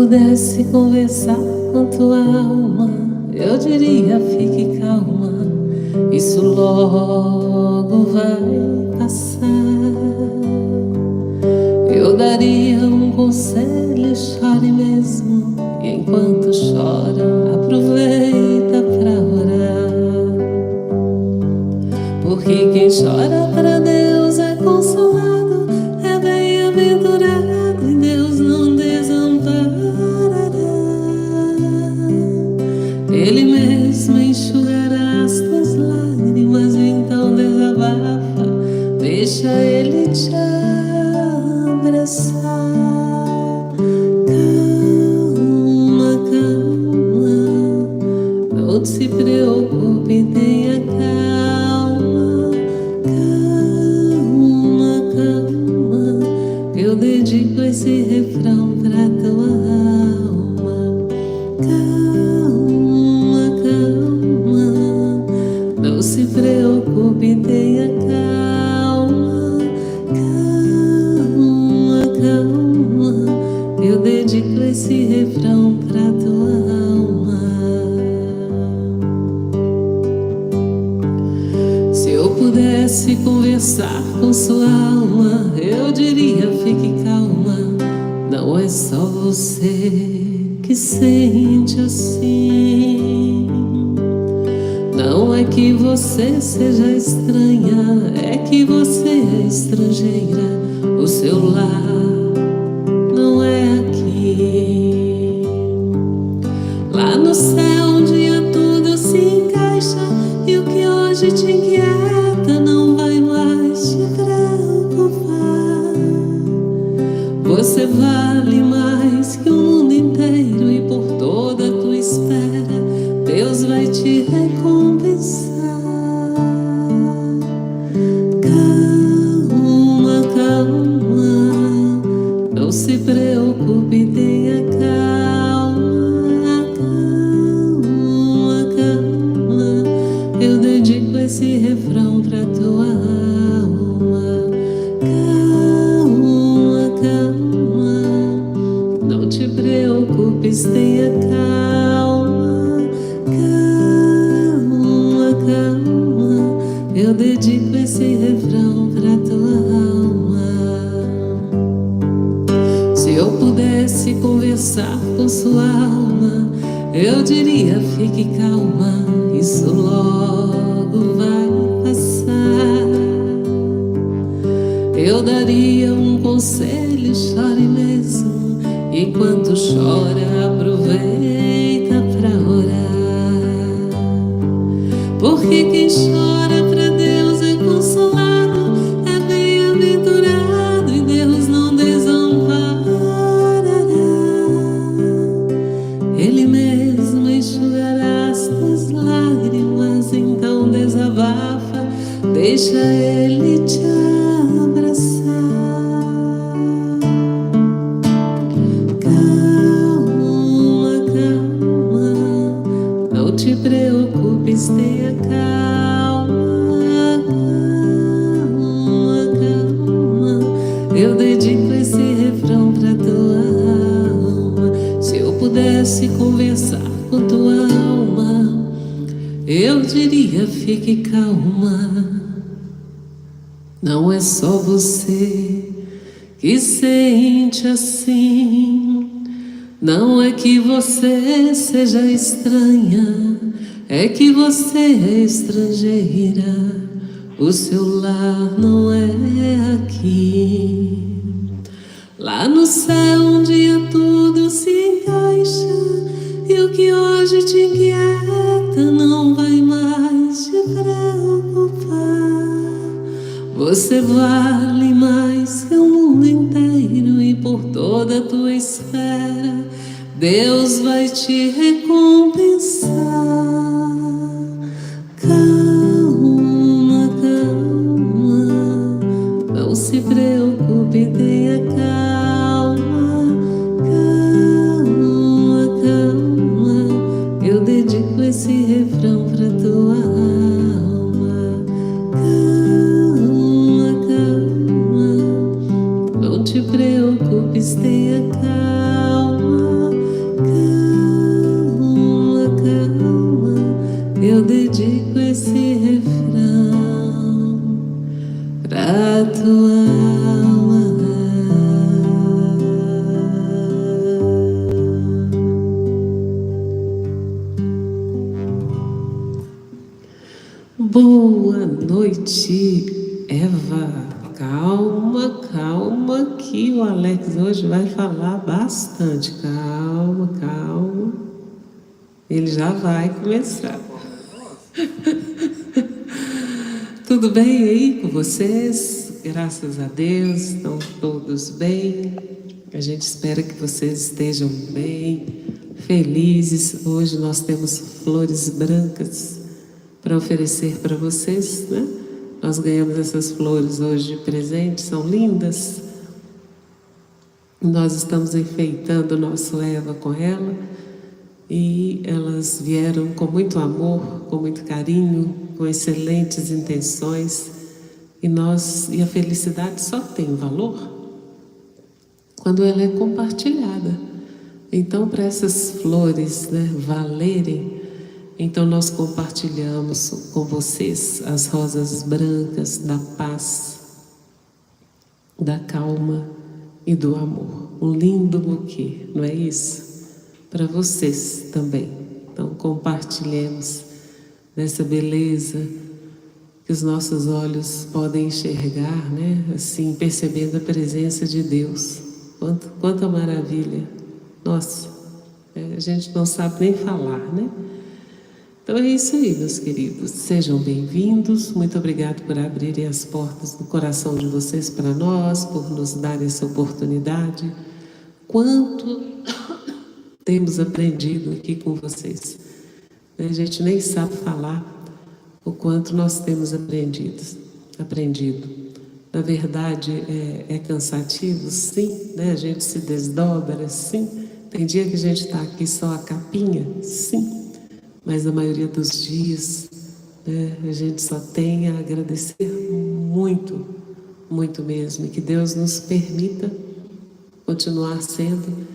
pudesse conversar com tua alma, eu diria: fique calma, isso logo vai passar. Eu daria um conselho: chore mesmo, e enquanto chora, aproveita pra orar. Porque quem chora pra Deus é consolado, é bem-aventurado, e Deus não desamparará. Ele mesmo enxugará as tuas lágrimas, então desabafa, deixa Ele te abraçar. Calma, calma, não se preocupe, tenha calma. Calma, calma, eu dedico esse refrão pra tua alma. Calma, calma, não se preocupe, tenha calma. Calma, calma, eu dedico esse refrão pra tua alma. Se eu pudesse conversar com sua alma, eu diria: fique calma, não é só você que sente assim. Não é que você seja estranha, é que você é estrangeira, o seu lar não é aqui. Lá no céu um dia tudo se encaixa, e o que hoje te inquieta não vai mais te preocupar. Você vale mais que o mundo inteiro, e por toda a tua espera Deus vai te recompensar. Calma, calma, não se preocupe, tenha calma. Calma, calma, eu dedico esse refrão pra tua alma. Calma, calma, não te preocupes, tenha calma. Calma, calma, eu dedico esse refrão pra tua alma. Se eu pudesse conversar com sua alma, eu diria: fique calma, isso logo vai passar. Eu daria um conselho: chore mesmo, e enquanto chora, aproveita pra orar. Porque quem chora pra Deus é consolado, é bem-aventurado, e Deus não desamparará. Ele mesmo enxugará as tuas lágrimas, então desabafa, deixa Ele te abraçar. Calma, calma, não te preocupes, tenha calma. Calma, calma, eu dedico esse refrão pra tua alma. Se eu pudesse conversar com tua alma, eu diria: fique calma, não é só você que sente assim. Não é que você seja estranha, é que você é estrangeira, o seu lar não é aqui. Lá no céu um dia tudo se encaixa, e o que hoje te inquieta não vai mais te preocupar. Você vale mais que o mundo inteiro, e por toda a tua espera Deus vai te recompensar. Calma, calma, não se preocupe, tenha calma. Calma, calma, eu dedico esse refrão pra tua alma. Calma, calma, não te preocupes, tenha calma. tua alma. Boa noite, Eva. Calma, calma, que o Alex hoje vai falar bastante. Calma, calma. Ele já vai começar. Tudo bem aí com vocês? Graças a Deus, estão todos bem. A gente espera que vocês estejam bem, felizes. Hoje nós temos flores brancas para oferecer para vocês, né? Nós ganhamos essas flores hoje de presente, são lindas. Nós estamos enfeitando o nosso Eva com ela e elas vieram com muito amor, com muito carinho, com excelentes intenções. E a felicidade só tem valor quando ela é compartilhada. Então, para essas flores, né, valerem, então nós compartilhamos com vocês as rosas brancas da paz, da calma e do amor. Um lindo buquê, não é isso? Para vocês também. Então compartilhemos dessa beleza que os nossos olhos podem enxergar, né? Assim, percebendo a presença de Deus. Quanta maravilha! Nossa, a gente não sabe nem falar, né? Então é isso aí, meus queridos. Sejam bem-vindos. Muito obrigado por abrirem as portas do coração de vocês para nós, por nos dar essa oportunidade. Quanto temos aprendido aqui com vocês. A gente nem sabe falar o quanto nós temos aprendido. Na verdade, é cansativo, sim, né? A gente se desdobra, sim. Tem dia que a gente está aqui só a capinha, sim. Mas a maioria dos dias, né, a gente só tem a agradecer muito, muito mesmo. E que Deus nos permita continuar sendo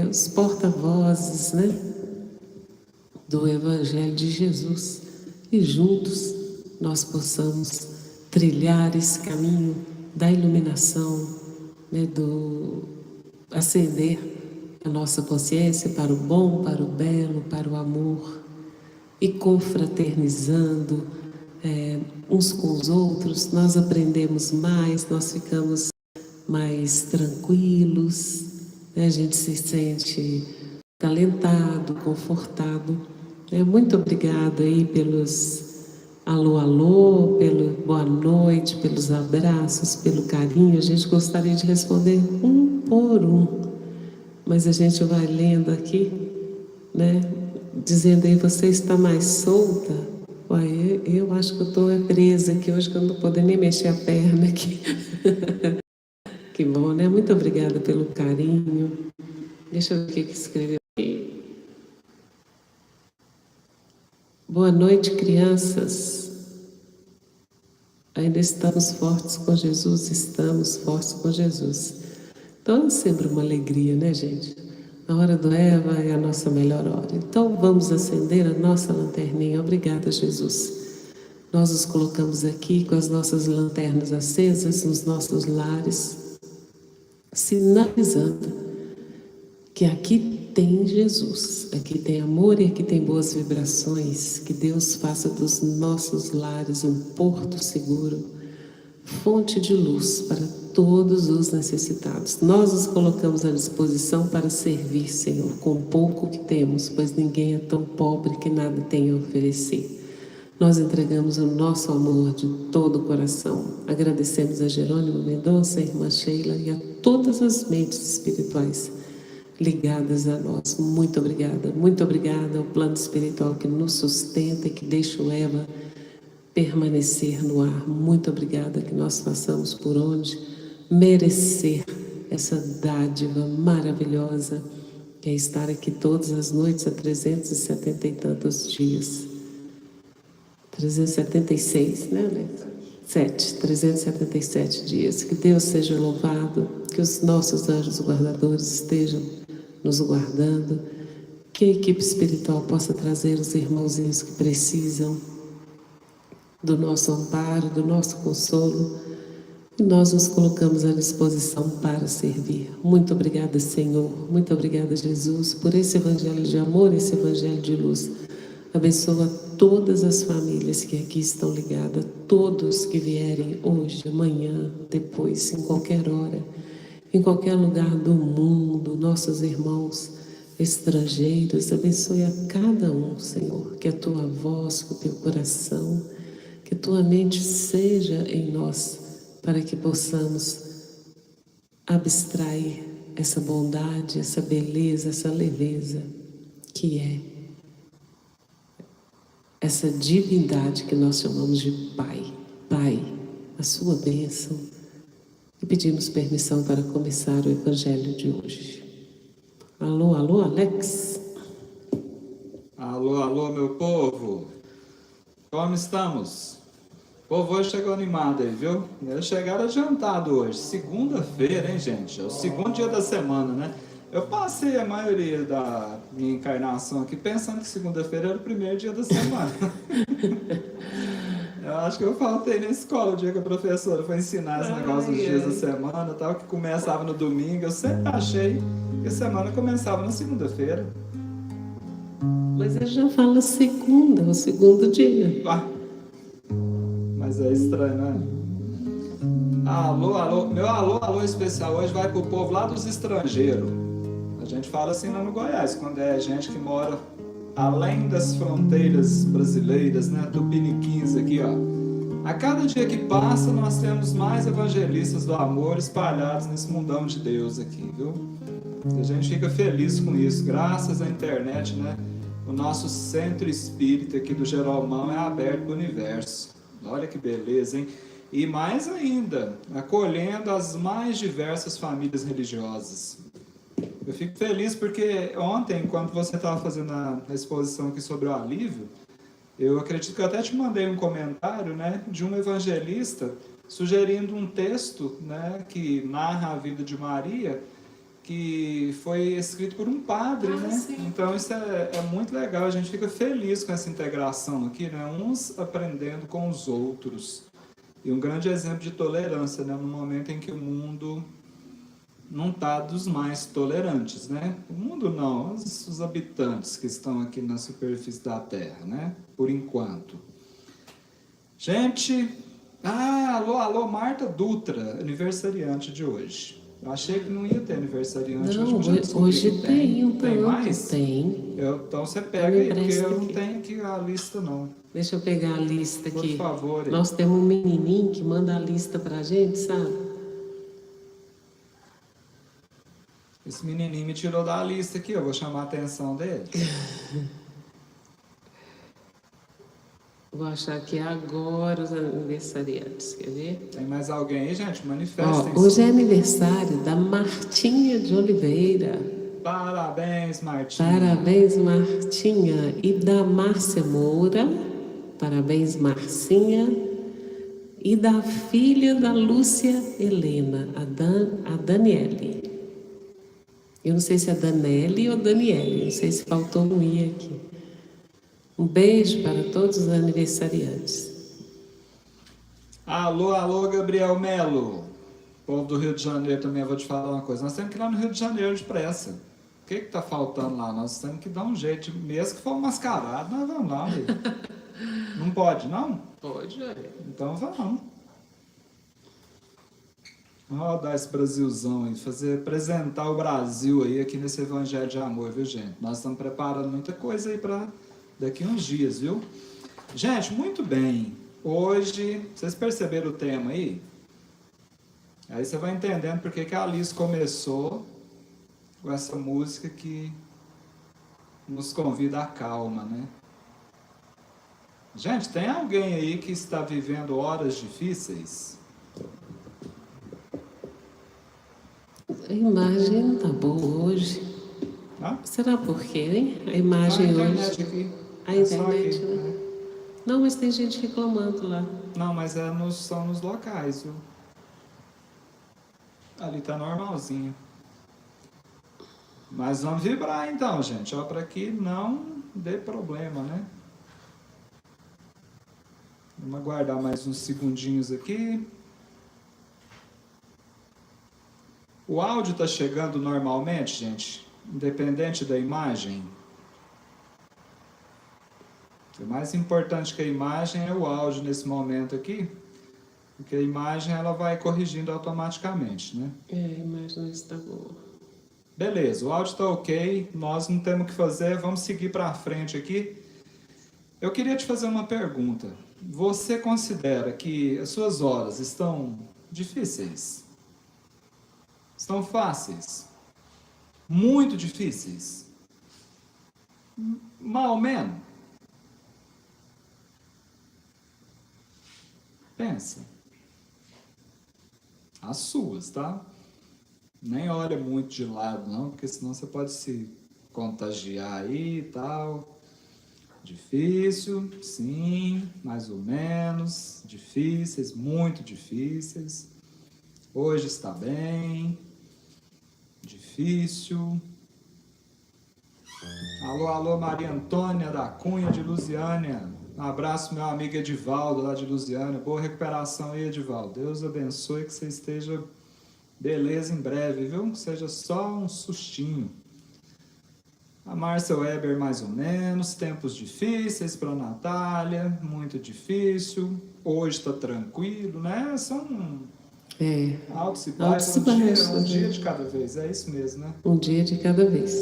os porta-vozes, né, do Evangelho de Jesus. E juntos nós possamos trilhar esse caminho da iluminação, né, do acender a nossa consciência para o bom, para o belo, para o amor, e confraternizando uns com os outros, nós aprendemos mais, nós ficamos mais tranquilos, né? A gente se sente acalentado, confortado. Muito obrigada aí pelos alô, alô, pelo boa noite, pelos abraços, pelo carinho. A gente gostaria de responder um por um, mas a gente vai lendo aqui, né? Dizendo aí, você está mais solta? Uai, eu acho que eu estou presa aqui hoje, que eu não estou podendo nem mexer a perna aqui. Que bom, né? Muito obrigada pelo carinho. Deixa eu ver o que escreveu aqui. Boa noite, crianças. Ainda estamos fortes com Jesus, estamos fortes com Jesus. Então é sempre uma alegria, né, gente? A hora do Eva é a nossa melhor hora. Então vamos acender a nossa lanterninha. Obrigada, Jesus. Nós nos colocamos aqui com as nossas lanternas acesas nos nossos lares, sinalizando que aqui tem Jesus, aqui tem amor e aqui tem boas vibrações. Que Deus faça dos nossos lares um porto seguro, fonte de luz para todos os necessitados. Nós nos colocamos à disposição para servir, Senhor, com pouco que temos, pois ninguém é tão pobre que nada tem a oferecer. Nós entregamos o nosso amor de todo o coração. Agradecemos a Jerônimo Mendonça, a irmã Sheila e a todas as mentes espirituais ligadas a nós. Muito obrigada ao plano espiritual que nos sustenta e que deixa o Eva permanecer no ar. Muito obrigada, que nós façamos por onde merecer essa dádiva maravilhosa que é estar aqui todas as noites há 370 e tantos dias. 376, né, Alex? 377 dias. Que Deus seja louvado, que os nossos anjos guardadores estejam nos guardando, que a equipe espiritual possa trazer os irmãozinhos que precisam do nosso amparo, do nosso consolo, E nós nos colocamos à disposição para servir. Muito obrigada, Senhor. Muito obrigada, Jesus, por esse evangelho de amor, esse evangelho de luz. Abençoa todas as famílias que aqui estão ligadas, todos que vierem hoje, amanhã, depois, em qualquer hora, em qualquer lugar do mundo, nossos irmãos estrangeiros. Abençoe a cada um, Senhor, que a tua voz, que o teu coração, que tua mente seja em nós, para que possamos abstrair essa bondade, essa beleza, essa leveza que é essa divindade que nós chamamos de Pai. Pai, a sua bênção. E pedimos permissão para começar o evangelho de hoje. Alô, alô, Alex? Alô, alô, meu povo. Como estamos? O povo hoje chegou animado aí, viu? Eles chegaram adiantado hoje. Segunda-feira, hein, gente? É o segundo dia da semana, né? Eu passei a maioria da minha encarnação aqui pensando que segunda-feira era o primeiro dia da semana. Eu acho que eu faltei na escola o dia que a professora foi ensinar esse negócio dos dias da semana, tal, que começava no domingo. Eu sempre achei que a semana começava na segunda-feira. Mas ele já fala segunda, o segundo dia. Mas é estranho, né? Alô, alô. Meu alô, alô especial hoje vai pro povo lá dos estrangeiros. A gente fala assim lá no Goiás, quando é gente que mora além das fronteiras brasileiras, né? Tupiniquins aqui, ó. A cada dia que passa, nós temos mais evangelistas do amor espalhados nesse mundão de Deus aqui, viu? A gente fica feliz com isso, graças à internet, né? O nosso centro espírita aqui do Jeromão é aberto para o universo. Olha que beleza, hein? E mais ainda, acolhendo as mais diversas famílias religiosas. Eu fico feliz porque ontem, quando você estava fazendo a exposição aqui sobre o alívio, eu acredito que eu até te mandei um comentário, né, de um evangelista sugerindo um texto, né, que narra a vida de Maria, que foi escrito por um padre, né? Sim. Então isso é muito legal, a gente fica feliz com essa integração aqui, né? Uns aprendendo com os outros. E um grande exemplo de tolerância, né? No momento em que o mundo não está dos mais tolerantes, né? O mundo não, os habitantes que estão aqui na superfície da Terra, né? Por enquanto. Gente, alô, alô, Marta Dutra, aniversariante de hoje. Eu achei que não ia ter aniversariante não, hoje, mas hoje tem um Tem mais? Tem. Então você pega aí, porque eu não tenho aqui a lista, não. Deixa eu pegar a lista aqui. Por favor. Aí. Nós temos um menininho que manda a lista pra gente, sabe? Esse menininho me tirou da lista aqui, eu vou chamar a atenção dele. Vou achar aqui agora os aniversariantes, quer ver? Tem mais alguém aí, gente? Manifestem. Hoje é aniversário da Martinha de Oliveira. Parabéns, Martinha. Parabéns, Martinha. E da Márcia Moura. Parabéns, Marcinha. E da filha da Lúcia Helena, a Daniele. Eu não sei se é Danelli ou Daniele, não sei se faltou um i aqui. Um beijo para todos os aniversariantes. Alô, alô, Gabriel Melo. Povo do Rio de Janeiro também, eu vou te falar uma coisa. Nós temos que ir lá no Rio de Janeiro depressa. O que está faltando lá? Nós temos que dar um jeito. Mesmo que for mascarado, nós vamos lá. Não pode, não? Pode, olha. Então vamos. Vamos rodar esse Brasilzão aí, apresentar o Brasil aí aqui nesse Evangelho de Amor, viu, gente? Nós estamos preparando muita coisa aí para daqui uns dias, viu? Gente, muito bem. Hoje, vocês perceberam o tema aí? Aí você vai entendendo porque que a Alice começou com essa música que nos convida à calma, né? Gente, tem alguém aí que está vivendo horas difíceis? A imagem não tá boa hoje. Será por quê, hein? A imagem hoje. Aqui. A internet, aqui, né? Não, mas tem gente reclamando lá. Não, mas são nos locais, viu? Ali tá normalzinho. Mas vamos vibrar então, gente. Ó, para que não dê problema, né? Vamos aguardar mais uns segundinhos aqui. O áudio está chegando normalmente, gente? Independente da imagem? O mais importante que a imagem é o áudio nesse momento aqui, porque a imagem ela vai corrigindo automaticamente, né? A imagem está boa. Beleza, o áudio está ok, nós não temos o que fazer, vamos seguir para frente aqui. Eu queria te fazer uma pergunta. Você considera que as suas horas estão difíceis? Estão fáceis? Muito difíceis? Mal menos? Pensa. As suas, tá? Nem olha muito de lado, não, porque senão você pode se contagiar aí e tal. Difícil, sim, mais ou menos. Difíceis, muito difíceis. Hoje está bem. Difícil. Alô, alô, Maria Antônia da Cunha de Lusiânia. Um abraço, meu amigo Edivaldo, lá de Lusiânia. Boa recuperação aí, Edivaldo. Deus abençoe, que você esteja beleza em breve, viu? Que seja só um sustinho. A Márcia Weber, mais ou menos. Tempos difíceis para a Natália. Muito difícil. Hoje está tranquilo, né? São altos e baixos. Um dia de cada vez. É isso mesmo, né? Um dia de cada vez.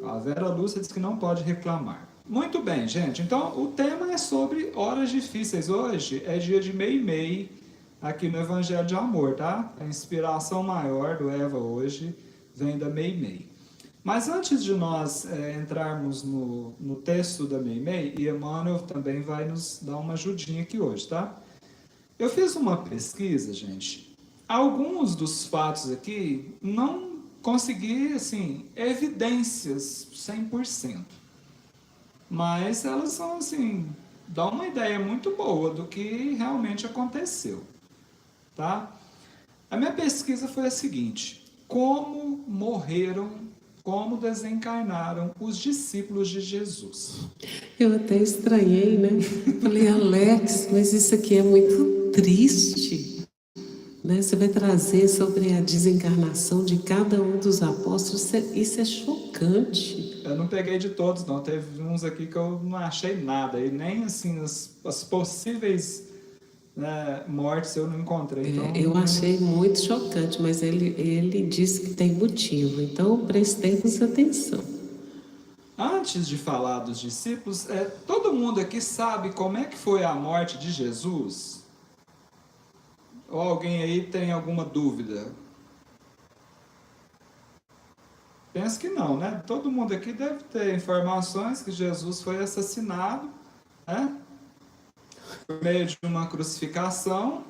A Vera Lúcia diz que não pode reclamar. Muito bem, gente. Então, o tema é sobre horas difíceis. Hoje é dia de Mei-Mei aqui no Evangelho de Amor, tá? A inspiração maior do Eva hoje vem da Mei-Mei. Mas antes de nós entrarmos no texto da Mei-Mei, e Emmanuel também vai nos dar uma ajudinha aqui hoje, tá? Eu fiz uma pesquisa, gente. Alguns dos fatos aqui não consegui, assim, evidências 100%. Mas elas são, assim, dão uma ideia muito boa do que realmente aconteceu, tá? A minha pesquisa foi a seguinte: como morreram, como desencarnaram os discípulos de Jesus. Eu até estranhei, né? Falei, Alex, mas isso aqui é muito triste. Né? Você vai trazer sobre a desencarnação de cada um dos apóstolos, isso é chocante. Eu não peguei de todos, não. Teve uns aqui que eu não achei nada, e nem assim as possíveis mortes eu não encontrei. Então, eu achei muito chocante, mas ele disse que tem motivo, então prestemos atenção. Antes de falar dos discípulos, todo mundo aqui sabe como é que foi a morte de Jesus? Ou alguém aí tem alguma dúvida? Penso que não, né? Todo mundo aqui deve ter informações que Jesus foi assassinado, né? Por meio de uma crucificação.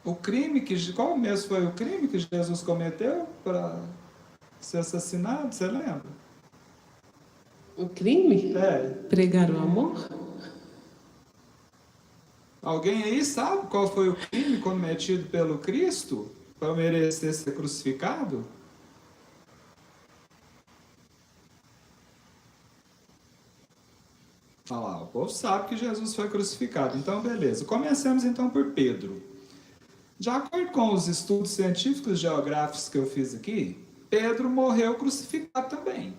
O crime qual mesmo foi o crime que Jesus cometeu para ser assassinado? Você lembra? O crime? Pregar o amor? Alguém aí sabe qual foi o crime cometido pelo Cristo para merecer ser crucificado? Olha lá, o povo sabe que Jesus foi crucificado. Então, beleza. Comecemos então por Pedro. De acordo com os estudos científicos geográficos que eu fiz aqui, Pedro morreu crucificado também.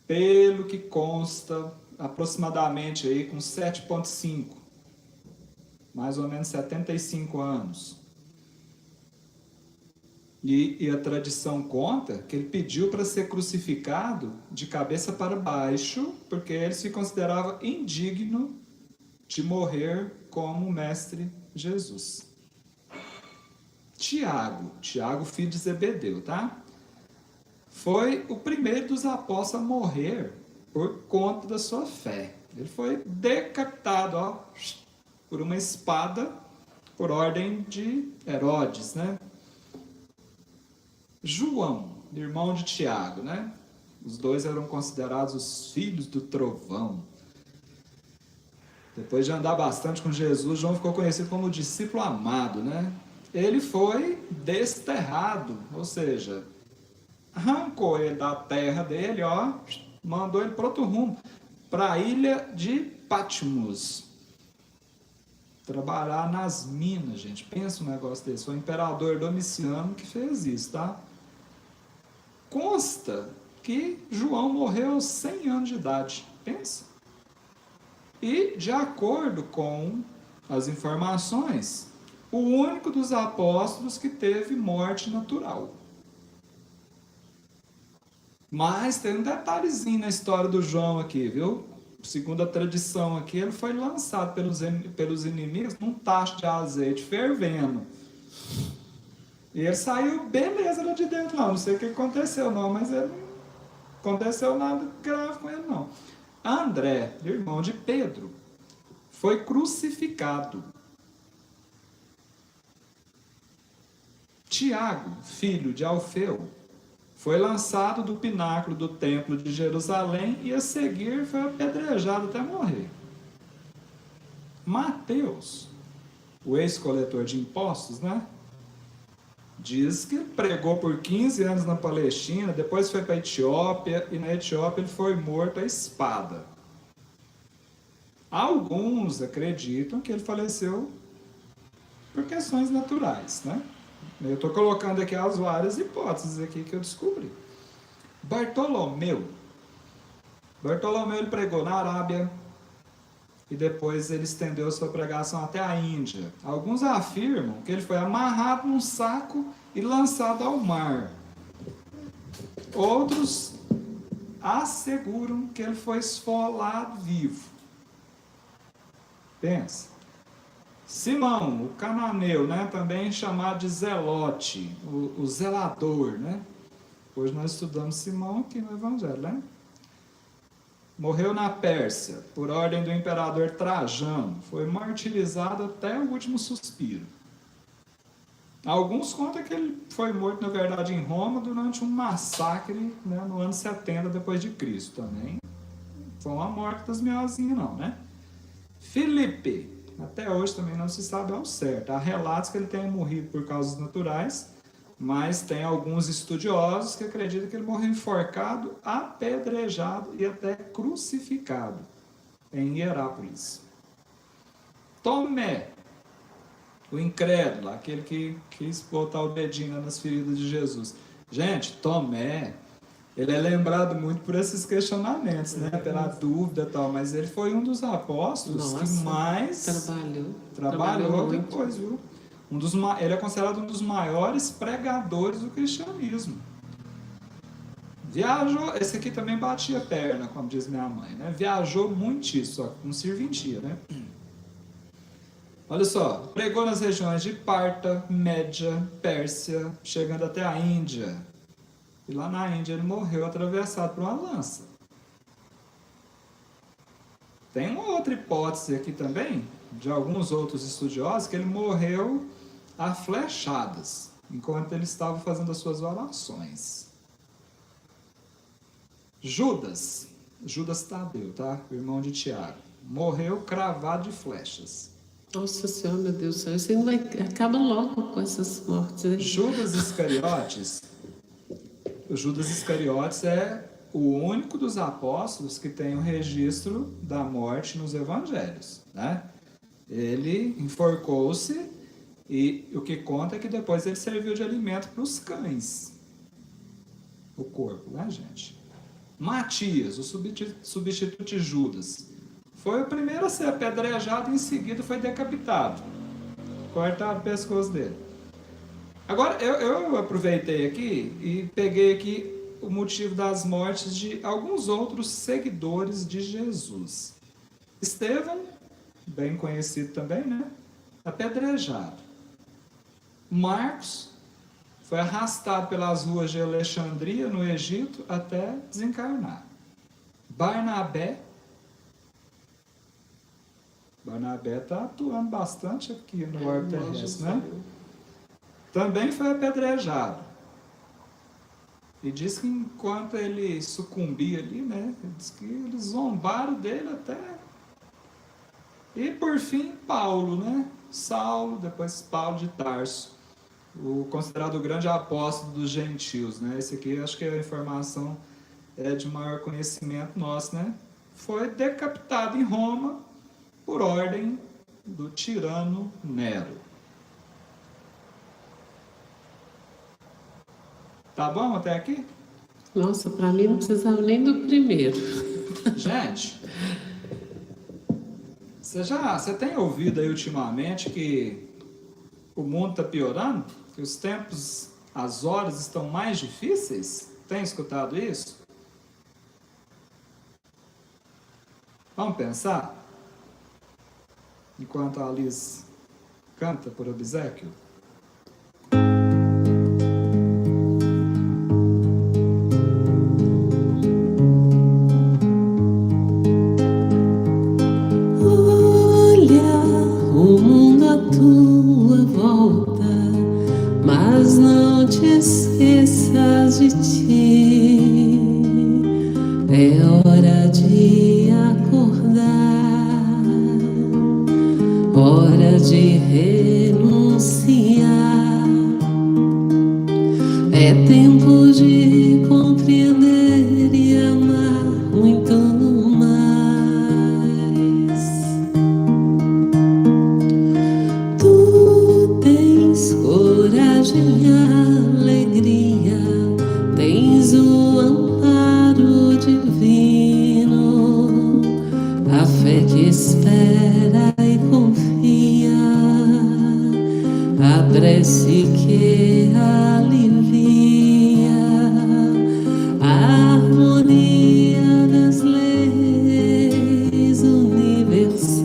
Pelo que consta, aproximadamente aí com 7,5, mais ou menos 75 anos. E a tradição conta que ele pediu para ser crucificado de cabeça para baixo, porque ele se considerava indigno de morrer como o mestre Jesus. Tiago, filho de Zebedeu, tá? Foi o primeiro dos apóstolos a morrer por conta da sua fé. Ele foi decapitado, por uma espada, por ordem de Herodes, né? João, irmão de Tiago, né? Os dois eram considerados os filhos do trovão. Depois de andar bastante com Jesus, João ficou conhecido como o discípulo amado, né? Ele foi desterrado, ou seja, arrancou ele da terra dele, mandou ele para outro rumo, para a ilha de Patmos. trabalhar nas minas, gente. Pensa um negócio desse. Foi o imperador Domiciano que fez isso, tá? Consta que João morreu aos 100 anos de idade. Pensa. E, de acordo com as informações, o único dos apóstolos que teve morte natural. Mas tem um detalhezinho na história do João aqui, viu? Segundo a tradição aqui, ele foi lançado pelos inimigos num tacho de azeite fervendo. E ele saiu beleza lá de dentro, não sei o que aconteceu não, mas ele não aconteceu nada grave com ele não. André, irmão de Pedro, foi crucificado. Tiago, filho de Alfeu, foi lançado do pináculo do templo de Jerusalém e a seguir foi apedrejado até morrer. Mateus, o ex-coletor de impostos, né? Diz que pregou por 15 anos na Palestina, depois foi para a Etiópia, e na Etiópia ele foi morto à espada. Alguns acreditam que ele faleceu por questões naturais, né? Eu estou colocando aqui as várias hipóteses aqui que eu descobri. Bartolomeu ele pregou na Arábia e depois ele estendeu sua pregação até a Índia. Alguns afirmam que ele foi amarrado num saco e lançado ao mar. Outros asseguram que ele foi esfolado vivo. Pensa. Simão, o cananeu, né, também chamado de Zelote, o zelador, né? Hoje nós estudamos Simão aqui no Evangelho, né? Morreu na Pérsia, por ordem do imperador Trajano. Foi martirizado até o último suspiro. Alguns contam que ele foi morto, na verdade, em Roma, durante um massacre, né, no ano 70 depois de Cristo também. Foi uma morte das miozinhas, não, né? Filipe. Até hoje também não se sabe ao certo. Há relatos que ele tenha morrido por causas naturais, mas tem alguns estudiosos que acreditam que ele morreu enforcado, apedrejado e até crucificado em Hierápolis. Tomé, o incrédulo, aquele que quis botar o dedinho nas feridas de Jesus. Gente, Tomé, ele é lembrado muito por esses questionamentos, né? Pela dúvida e tal, mas ele foi um dos apóstolos que mais trabalhou depois, viu? Ele é considerado um dos maiores pregadores do cristianismo. Viajou, esse aqui também batia perna, como diz minha mãe, né? Viajou muitíssimo, só que não serventia, né? Olha só, pregou nas regiões de Parta, Média, Pérsia, chegando até a Índia. E lá na Índia ele morreu atravessado por uma lança. Tem uma outra hipótese aqui também, de alguns outros estudiosos, que ele morreu a flechadas, enquanto ele estava fazendo as suas orações. Judas Tadeu, tá? O irmão de Tiago, morreu cravado de flechas. Nossa Senhora, meu Deus do céu, isso não vai... acaba logo com essas mortes, né? Judas Iscariotes é o único dos apóstolos que tem o registro da morte nos evangelhos, né? Ele enforcou-se e o que conta é que depois ele serviu de alimento para os cães. O corpo, né, gente? Matias, o substituto de Judas, foi o primeiro a ser apedrejado e em seguida foi decapitado. Cortaram o pescoço dele. Agora, eu aproveitei aqui e peguei aqui o motivo das mortes de alguns outros seguidores de Jesus. Estevão, bem conhecido também, né? Apedrejado. Marcos foi arrastado pelas ruas de Alexandria, no Egito, até desencarnar. Barnabé está atuando bastante aqui no orbe terrestre, né? Também foi apedrejado. E diz que enquanto ele sucumbia ali, né? Diz que eles zombaram dele até. E por fim, Paulo, né? Saulo, depois Paulo de Tarso, o considerado o grande apóstolo dos gentios, né? Esse aqui acho que a informação é de maior conhecimento nosso, né? Foi decapitado em Roma por ordem do tirano Nero. Tá bom até aqui? Nossa, para mim não precisava nem do primeiro. Gente, você tem ouvido aí ultimamente que o mundo está piorando? Que os tempos, as horas estão mais difíceis? Tem escutado isso? Vamos pensar? Enquanto a Alice canta por obséquio. Olha o mundo à tua volta, mas não te esqueças de ti. É hora de acordar, hora de renunciar. É tempo de compreender e amar muito mais. Tu tens coragem e alegria, tens o amparo divino, a fé que espera e confia, a prece que alivia, a harmonia das leis universais.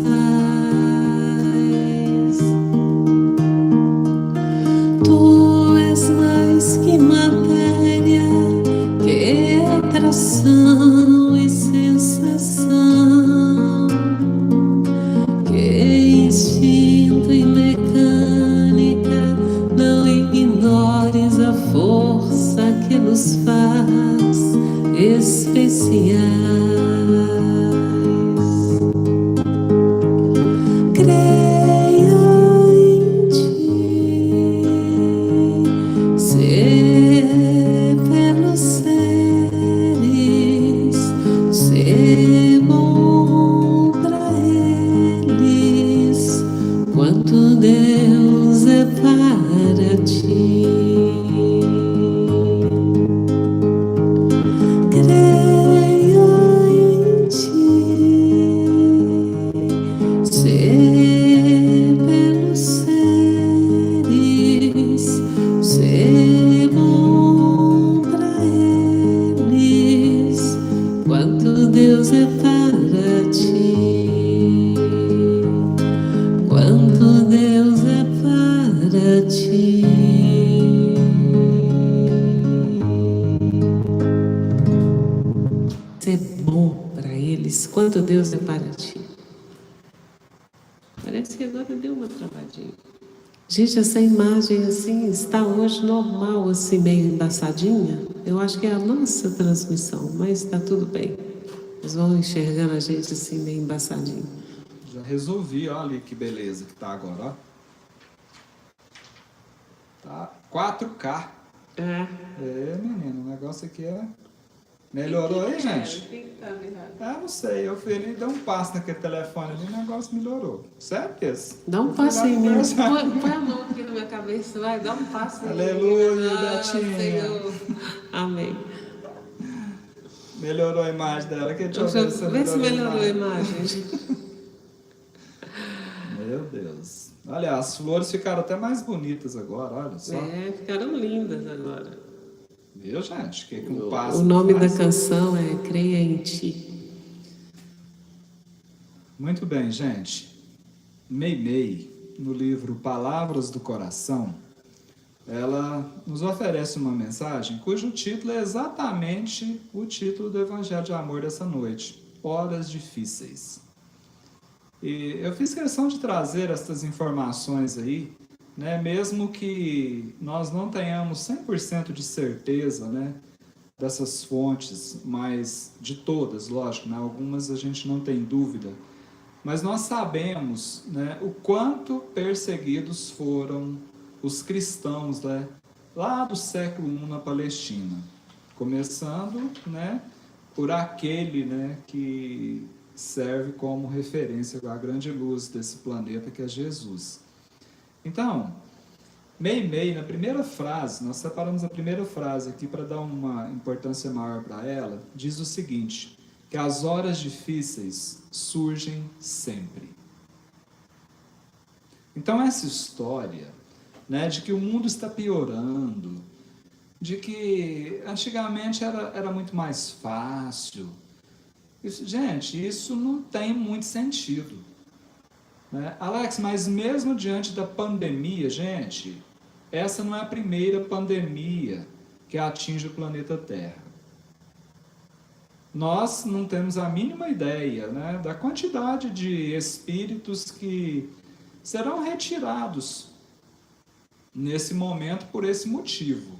Tu és mais que matéria, que atração e sensação, que instinto e mecânica. Não ignores a força que nos faz especiais. Creia em ti, ser pelos seres, ser bom pra eles, quanto Deus é para ti. Creia em ti, ser pelos seres, ser bom pra eles, quanto Deus é para ti, quanto Deus é para ti. Ser bom para eles, quanto Deus é para ti. Parece que agora deu uma travadinha. Gente, essa imagem assim está hoje normal, assim meio embaçadinha. Eu acho que é a nossa transmissão, mas está tudo bem. Eles vão enxergando a gente assim meio embaçadinho. Já resolvi, olha ali que beleza que tá agora, ó. Tá 4K. É. É, menino, o negócio aqui é... Melhorou aí, gente? Ah, não sei, eu fui ali, dei um passo naquele telefone ali, o negócio melhorou. Certeza. Dá um passo em mim. Põe a mão aqui na minha cabeça, vai, dá um passo em mim. Aleluia, Betinha. Senhor. Amém. Melhorou a imagem dela. Deixa eu ver se melhorou a imagem. Meu Deus. Olha, as flores ficaram até mais bonitas agora, olha só. É, ficaram lindas agora. Viu, gente? Que com passo o nome da canção é Creia em Ti. Muito bem, gente. Meimei, no livro Palavras do Coração, ela nos oferece uma mensagem cujo título é exatamente o título do Evangelho de Amor dessa noite, Horas Difíceis. E eu fiz questão de trazer essas informações aí, né, mesmo que nós não tenhamos 100% de certeza, né, dessas fontes, mas de todas, lógico, né, algumas a gente não tem dúvida, mas nós sabemos, né, o quanto perseguidos foram os cristãos, né, lá do século I na Palestina, começando, né, por aquele, né, que serve como referência à grande luz desse planeta que é Jesus. Então, Meimei, na primeira frase, nós separamos a primeira frase aqui para dar uma importância maior para ela, diz o seguinte, que as horas difíceis surgem sempre. Então essa história, né, de que o mundo está piorando, de que antigamente era muito mais fácil, gente, isso não tem muito sentido. Né? Alex, mas mesmo diante da pandemia, gente, essa não é a primeira pandemia que atinge o planeta Terra. Nós não temos a mínima ideia, né, da quantidade de espíritos que serão retirados nesse momento por esse motivo.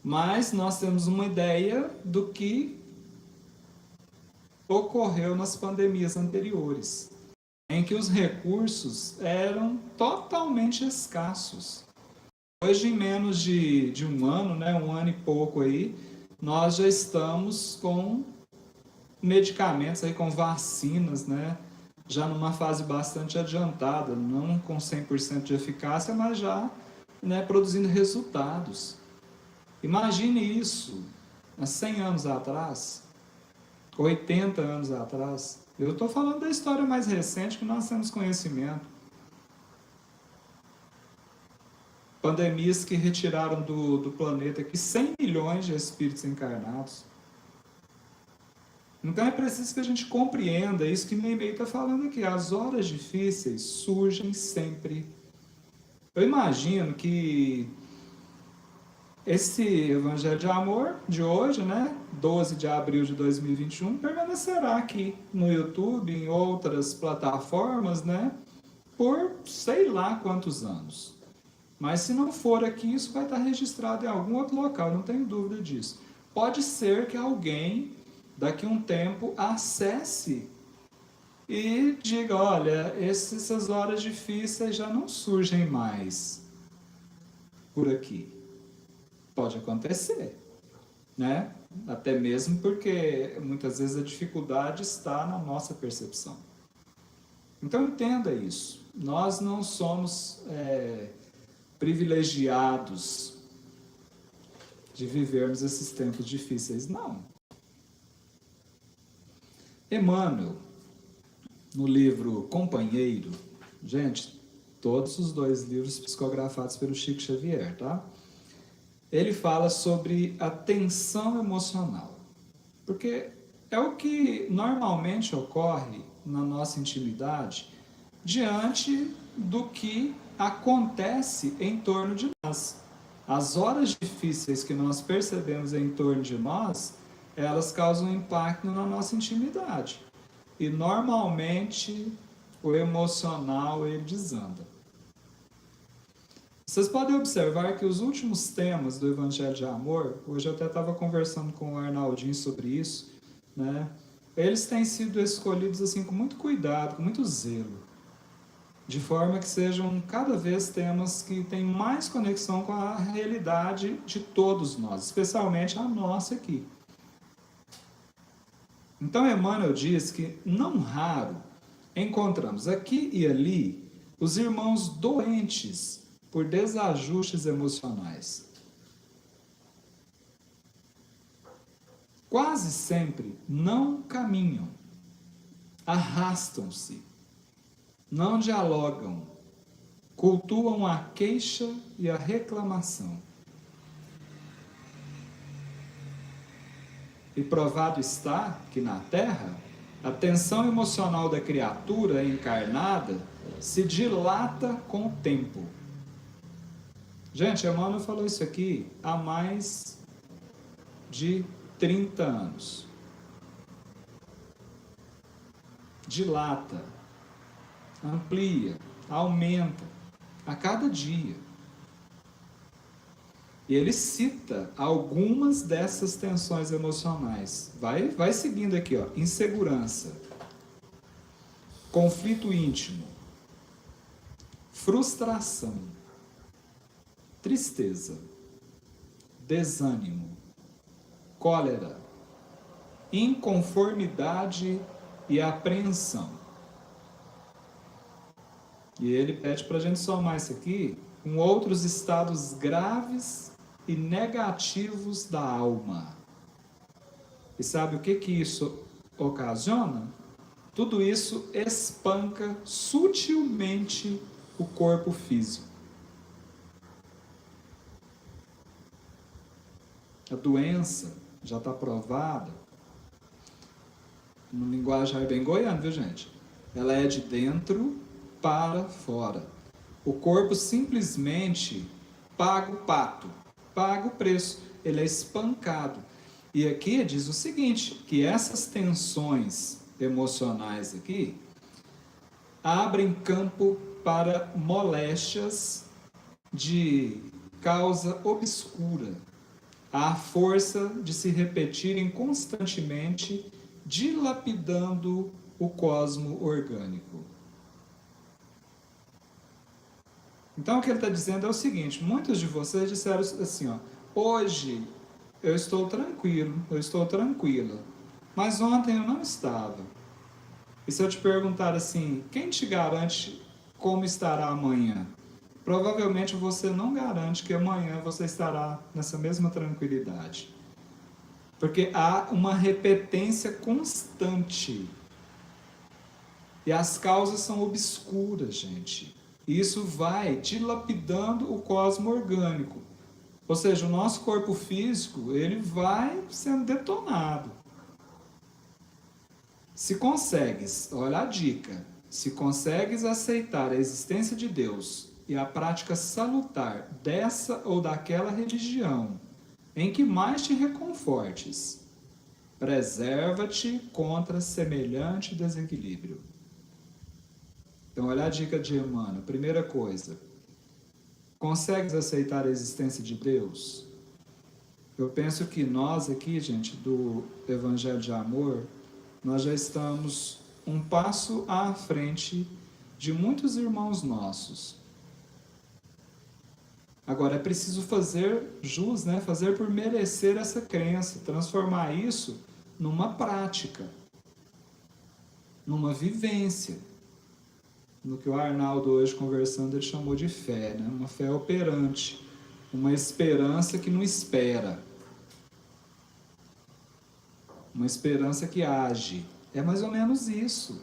Mas nós temos uma ideia do que ocorreu nas pandemias anteriores, em que os recursos eram totalmente escassos. Hoje, em menos de um ano, né, um ano e pouco aí, nós já estamos com medicamentos, aí, com vacinas, né, já numa fase bastante adiantada, não com 100% de eficácia, mas já, né, produzindo resultados. Imagine isso há 100 anos atrás, 80 anos atrás. Eu estou falando da história mais recente que nós temos conhecimento. Pandemias que retiraram do planeta aqui 100 milhões de espíritos encarnados. Então é preciso que a gente compreenda isso que Meimei está falando aqui. As horas difíceis surgem sempre. Eu imagino que esse Evangelho de Amor de hoje, né, 12 de abril de 2021, permanecerá aqui no YouTube, em outras plataformas, né, por sei lá quantos anos. Mas se não for aqui, isso vai estar registrado em algum outro local, não tenho dúvida disso. Pode ser que alguém, daqui a um tempo, acesse e diga, olha, essas horas difíceis já não surgem mais por aqui. Pode acontecer, né? Até mesmo porque muitas vezes a dificuldade está na nossa percepção. Então entenda isso. Nós não somos privilegiados de vivermos esses tempos difíceis, não. Emmanuel, no livro Companheiro, gente, todos os dois livros psicografados pelo Chico Xavier, tá? Ele fala sobre a tensão emocional, porque é o que normalmente ocorre na nossa intimidade diante do que acontece em torno de nós. As horas difíceis que nós percebemos em torno de nós, elas causam impacto na nossa intimidade. E normalmente o emocional ele desanda. Vocês podem observar que os últimos temas do Evangelho de Amor, hoje eu até estava conversando com o Arnaldinho sobre isso, né? Eles têm sido escolhidos assim com muito cuidado, com muito zelo, de forma que sejam cada vez temas que têm mais conexão com a realidade de todos nós, especialmente a nossa aqui. Então Emmanuel diz que, não raro, encontramos aqui e ali os irmãos doentes por desajustes emocionais. Quase sempre não caminham, arrastam-se, não dialogam, cultuam a queixa e a reclamação. E provado está que na Terra, a tensão emocional da criatura encarnada se dilata com o tempo. Gente, Emmanuel falou isso aqui há mais de 30 anos. Dilata, amplia, aumenta a cada dia. E ele cita algumas dessas tensões emocionais. Vai seguindo aqui, ó. Insegurança, conflito íntimo, frustração, tristeza, desânimo, cólera, inconformidade e apreensão. E ele pede para a gente somar isso aqui com outros estados graves e negativos da alma. E sabe o que isso ocasiona? Tudo isso espanca sutilmente o corpo físico. A doença já está provada, no linguagem bem goiano, viu gente? Ela é de dentro para fora. O corpo simplesmente paga o pato, paga o preço, ele é espancado. E aqui diz o seguinte, que essas tensões emocionais aqui abrem campo para moléstias de causa obscura, à força de se repetirem constantemente, dilapidando o cosmo orgânico. Então o que ele está dizendo é o seguinte, muitos de vocês disseram assim, ó, hoje eu estou tranquilo, eu estou tranquila, mas ontem eu não estava. E se eu te perguntar assim, quem te garante como estará amanhã? Provavelmente você não garante que amanhã você estará nessa mesma tranquilidade. Porque há uma repetência constante. E as causas são obscuras, gente. E isso vai dilapidando o cosmo orgânico. Ou seja, o nosso corpo físico, ele vai sendo detonado. Se consegues, olha a dica, se consegues aceitar a existência de Deus e a prática salutar dessa ou daquela religião, em que mais te reconfortes, preserva-te contra semelhante desequilíbrio. Então, olha a dica de Emmanuel. Primeira coisa, consegues aceitar a existência de Deus? Eu penso que nós aqui, gente, do Evangelho de Amor, nós já estamos um passo à frente de muitos irmãos nossos. Agora, é preciso fazer jus, né? Fazer por merecer essa crença, transformar isso numa prática, numa vivência. No que o Arnaldo hoje conversando, ele chamou de fé, né? Uma fé operante, uma esperança que não espera, uma esperança que age. É mais ou menos isso.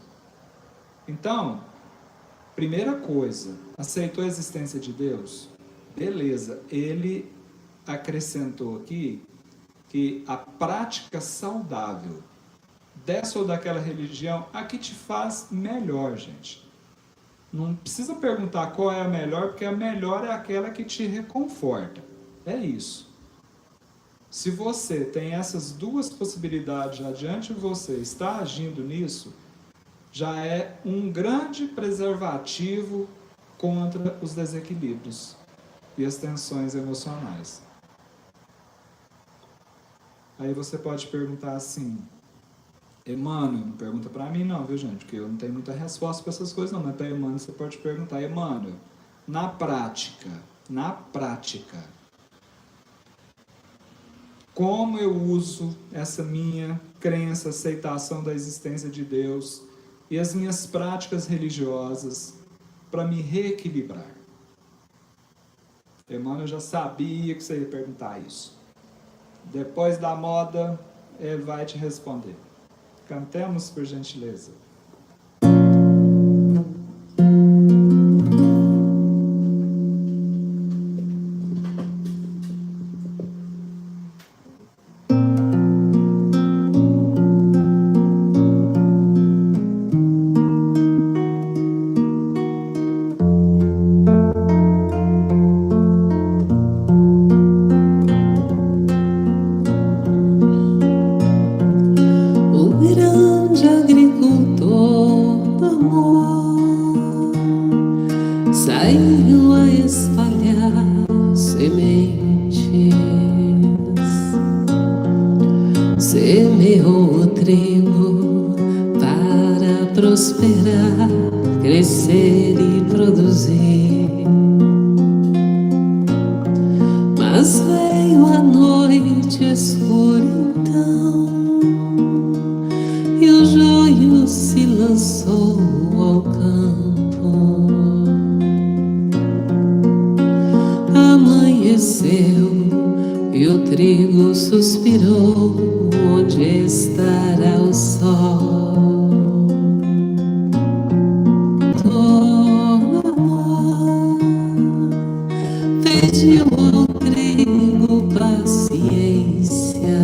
Então, primeira coisa, aceitou a existência de Deus? Beleza, ele acrescentou aqui que a prática saudável dessa ou daquela religião, a que te faz melhor, gente. Não precisa perguntar qual é a melhor, porque a melhor é aquela que te reconforta. É isso. Se você tem essas duas possibilidades já diante de você, está agindo nisso, já é um grande preservativo contra os desequilíbrios e as tensões emocionais. Aí você pode perguntar assim, Emmanuel, não pergunta para mim não, viu gente, porque eu não tenho muita resposta para essas coisas não, mas para Emmanuel você pode perguntar, Emmanuel, na prática, como eu uso essa minha crença, aceitação da existência de Deus e as minhas práticas religiosas para me reequilibrar? Emmanuel já sabia que você ia perguntar isso. Depois da moda, ele vai te responder. Cantemos, por gentileza. Saiu a espalhar sementes, semeou o trigo para prosperar, crescer e produzir. Mas veio a noite escura então, e o joio sol ao campo. Amanheceu e o trigo suspirou, onde estará o sol? Torna, pediu ao trigo paciência,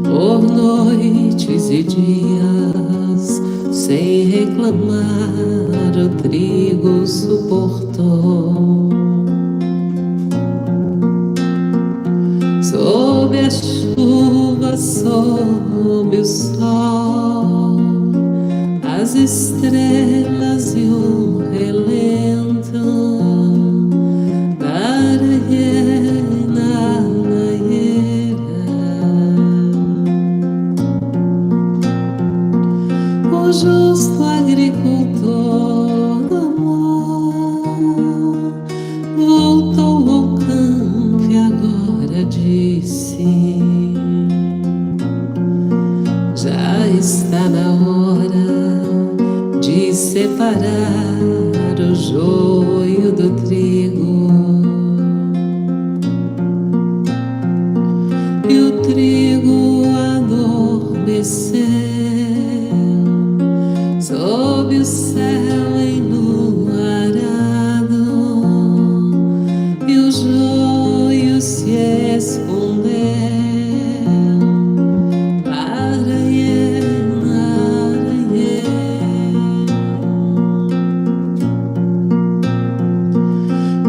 por noites e dias, sem reclamar, o trigo suportou. Sob a chuva, sob o sol, as estrelas e o relento, na laieira, o justo agricultor do amor voltou ao campo e agora disse: já está na hora de separar o joio do trigo. E o trigo adormeceu sob o céu enluarado, e o joio se escondeu.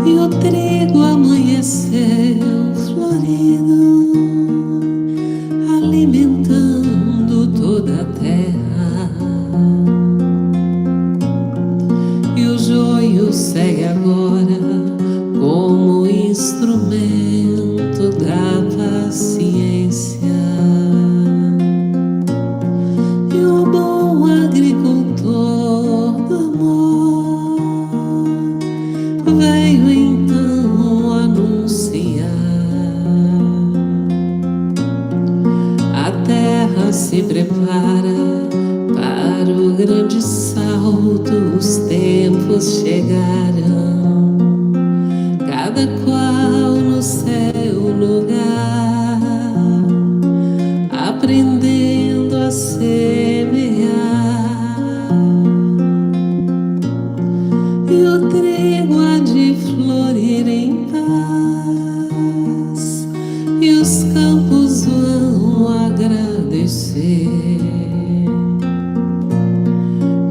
E o trigo amanheceu florido, alimentando toda a terra. E o joio segue agora como instrumento da paciência. E o bom agricultor do amor veio então anunciar: a terra se prepara para o grande salto, os tempos chegarão, cada qual no seu lugar, aprendendo a semear. E o trigo há de florir em paz, e os campos vão agradecer.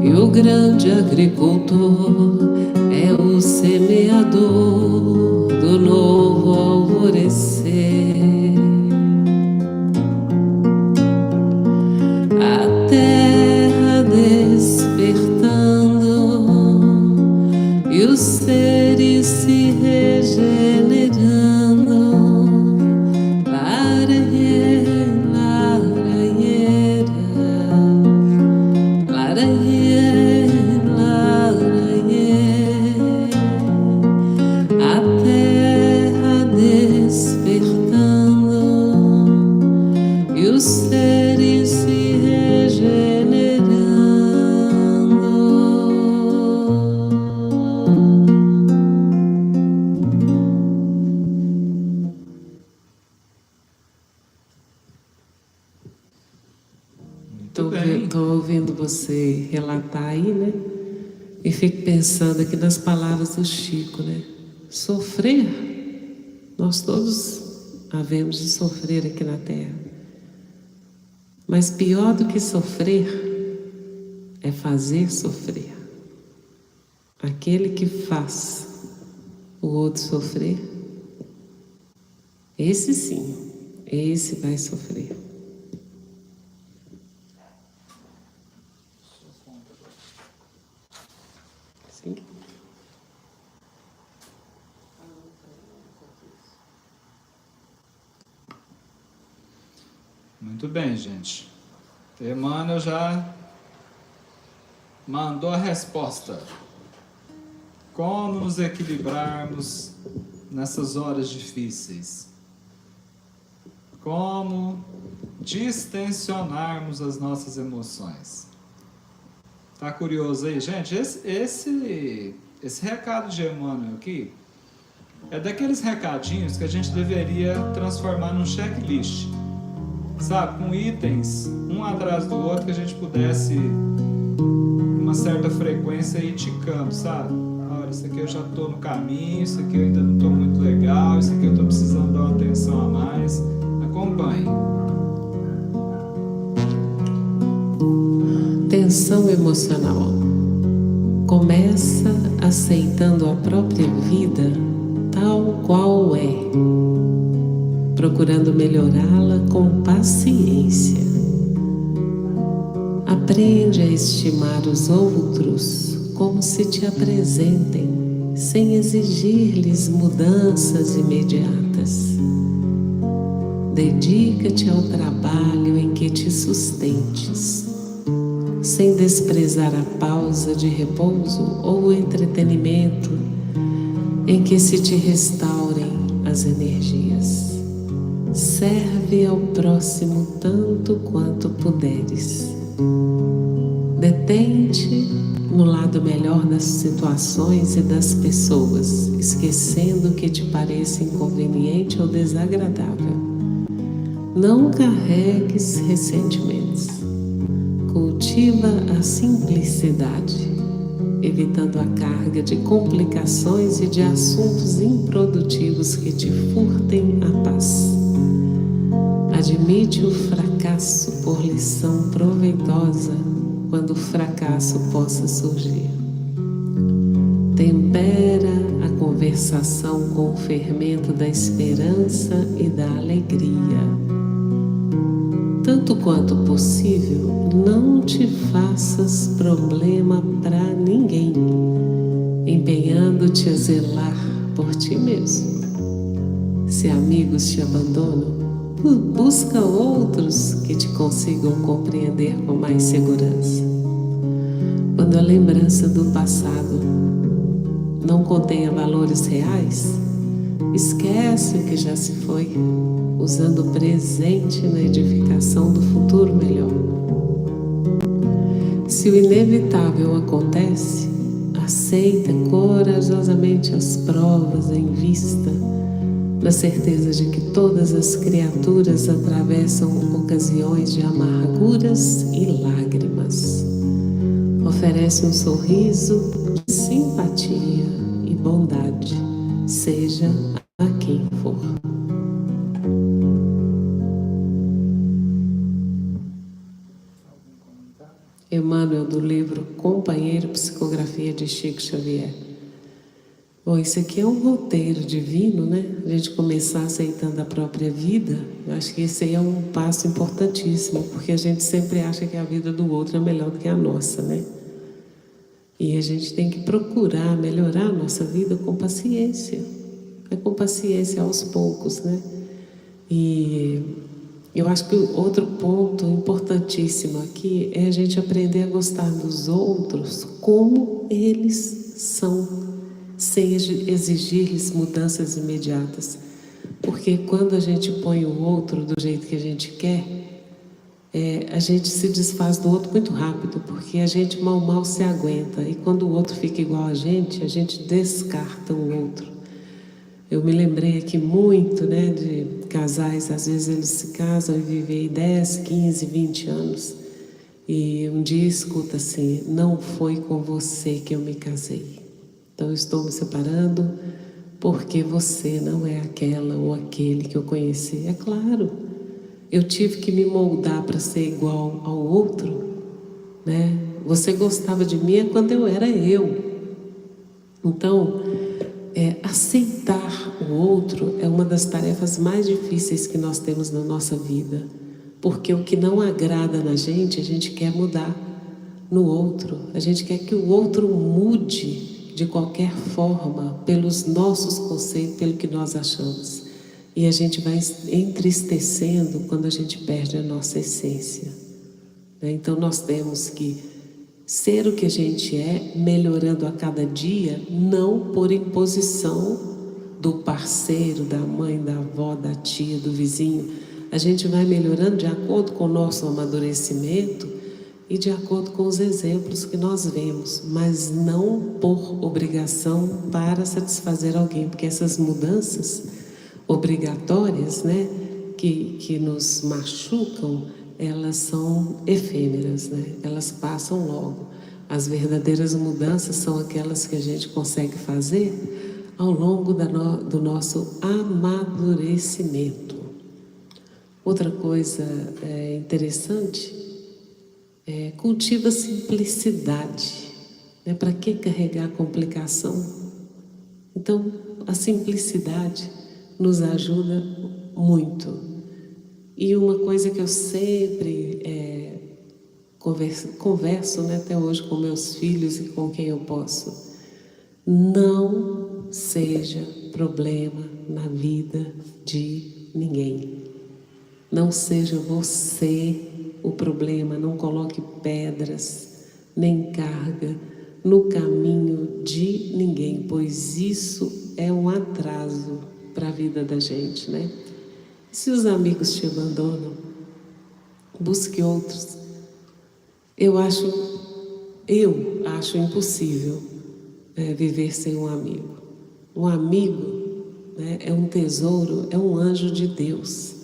E o grande agricultor é o semeador do novo alvorecer. A terra despertando e os seres se regenerando. A terra despertando e os seres se regenerando. Estou ouvindo você relatar aí, né? E fico pensando aqui nas palavras do Chico, né? Sofrer, nós todos havemos de sofrer aqui na Terra. Mas pior do que sofrer é fazer sofrer. Aquele que faz o outro sofrer, esse sim, esse vai sofrer. Sim. Muito bem, gente. Emmanuel já mandou a resposta. Como nos equilibrarmos nessas horas difíceis? Como distensionarmos as nossas emoções. Tá curioso aí, gente? Esse recado de Emmanuel aqui é daqueles recadinhos que a gente deveria transformar num checklist, sabe? Com itens, um atrás do outro, que a gente pudesse, com uma certa frequência, ir ticando, sabe? Olha, isso aqui eu já estou no caminho, isso aqui eu ainda não estou muito legal, isso aqui eu estou precisando dar uma atenção a mais. Acompanhe. Tensão emocional. Começa aceitando a própria vida tal qual é, procurando melhorá-la com paciência. Aprende a estimar os outros como se te apresentem, sem exigir-lhes mudanças imediatas. Dedica-te ao trabalho em que te sustentes, sem desprezar a pausa de repouso ou o entretenimento em que se te restaurem as energias. Serve ao próximo tanto quanto puderes. Detente no lado melhor das situações e das pessoas, esquecendo o que te pareça inconveniente ou desagradável. Não carregues ressentimentos. Cultiva a simplicidade, evitando a carga de complicações e de assuntos improdutivos que te furtem a paz. Admite o fracasso por lição proveitosa, quando o fracasso possa surgir. Tempera a conversação com o fermento da esperança e da alegria. Tanto quanto possível, não te faças problema para ninguém, empenhando-te a zelar por ti mesmo. Se amigos te abandonam, busca outros que te consigam compreender com mais segurança. Quando a lembrança do passado não contenha valores reais, esquece o que já se foi, usando o presente na edificação do futuro melhor. Se o inevitável acontece, aceita corajosamente as provas em vista, na certeza de que todas as criaturas atravessam ocasiões de amarguras e lágrimas. Oferece um sorriso de simpatia e bondade, seja a quem for. Emmanuel, do livro Companheiro, Psicografia de Chico Xavier. Bom, isso aqui é um roteiro divino, né? A gente começar aceitando a própria vida. Eu acho que esse aí é um passo importantíssimo, porque a gente sempre acha que a vida do outro é melhor do que a nossa, né? E a gente tem que procurar melhorar a nossa vida com paciência. É com paciência aos poucos, né? E eu acho que outro ponto importantíssimo aqui é a gente aprender a gostar dos outros como eles são, sem exigir-lhes mudanças imediatas. Porque quando a gente põe o outro do jeito que a gente quer, a gente se desfaz do outro muito rápido, porque a gente mal se aguenta. E quando o outro fica igual a gente descarta o outro. Eu me lembrei aqui muito, né, de casais, às vezes eles se casam e vivem aí 10, 15, 20 anos. E um dia escuta assim: não foi com você que eu me casei. Então eu estou me separando porque você não é aquela ou aquele que eu conheci. É claro, eu tive que me moldar para ser igual ao outro, né? Você gostava de mim quando eu era eu. Então, aceitar o outro é uma das tarefas mais difíceis que nós temos na nossa vida. Porque o que não agrada na gente, a gente quer mudar no outro. A gente quer que o outro mude de qualquer forma, pelos nossos conceitos, pelo que nós achamos. E a gente vai entristecendo quando a gente perde a nossa essência. Então nós temos que ser o que a gente é, melhorando a cada dia, não por imposição do parceiro, da mãe, da avó, da tia, do vizinho. A gente vai melhorando de acordo com o nosso amadurecimento e de acordo com os exemplos que nós vemos, mas não por obrigação para satisfazer alguém, porque essas mudanças obrigatórias, né, que nos machucam, elas são efêmeras, né? Elas passam logo. As verdadeiras mudanças são aquelas que a gente consegue fazer ao longo do nosso amadurecimento. Outra coisa interessante cultiva a simplicidade. Né? Para que carregar complicação? Então, a simplicidade nos ajuda muito. E uma coisa que eu sempre converso, né, até hoje com meus filhos e com quem eu posso: não seja problema na vida de ninguém. Não seja você o problema, não coloque pedras nem carga no caminho de ninguém, pois isso é um atraso para a vida da gente, né? Se os amigos te abandonam, busque outros. Eu acho impossível viver sem um amigo. Um amigo, né, é um tesouro, é um anjo de Deus.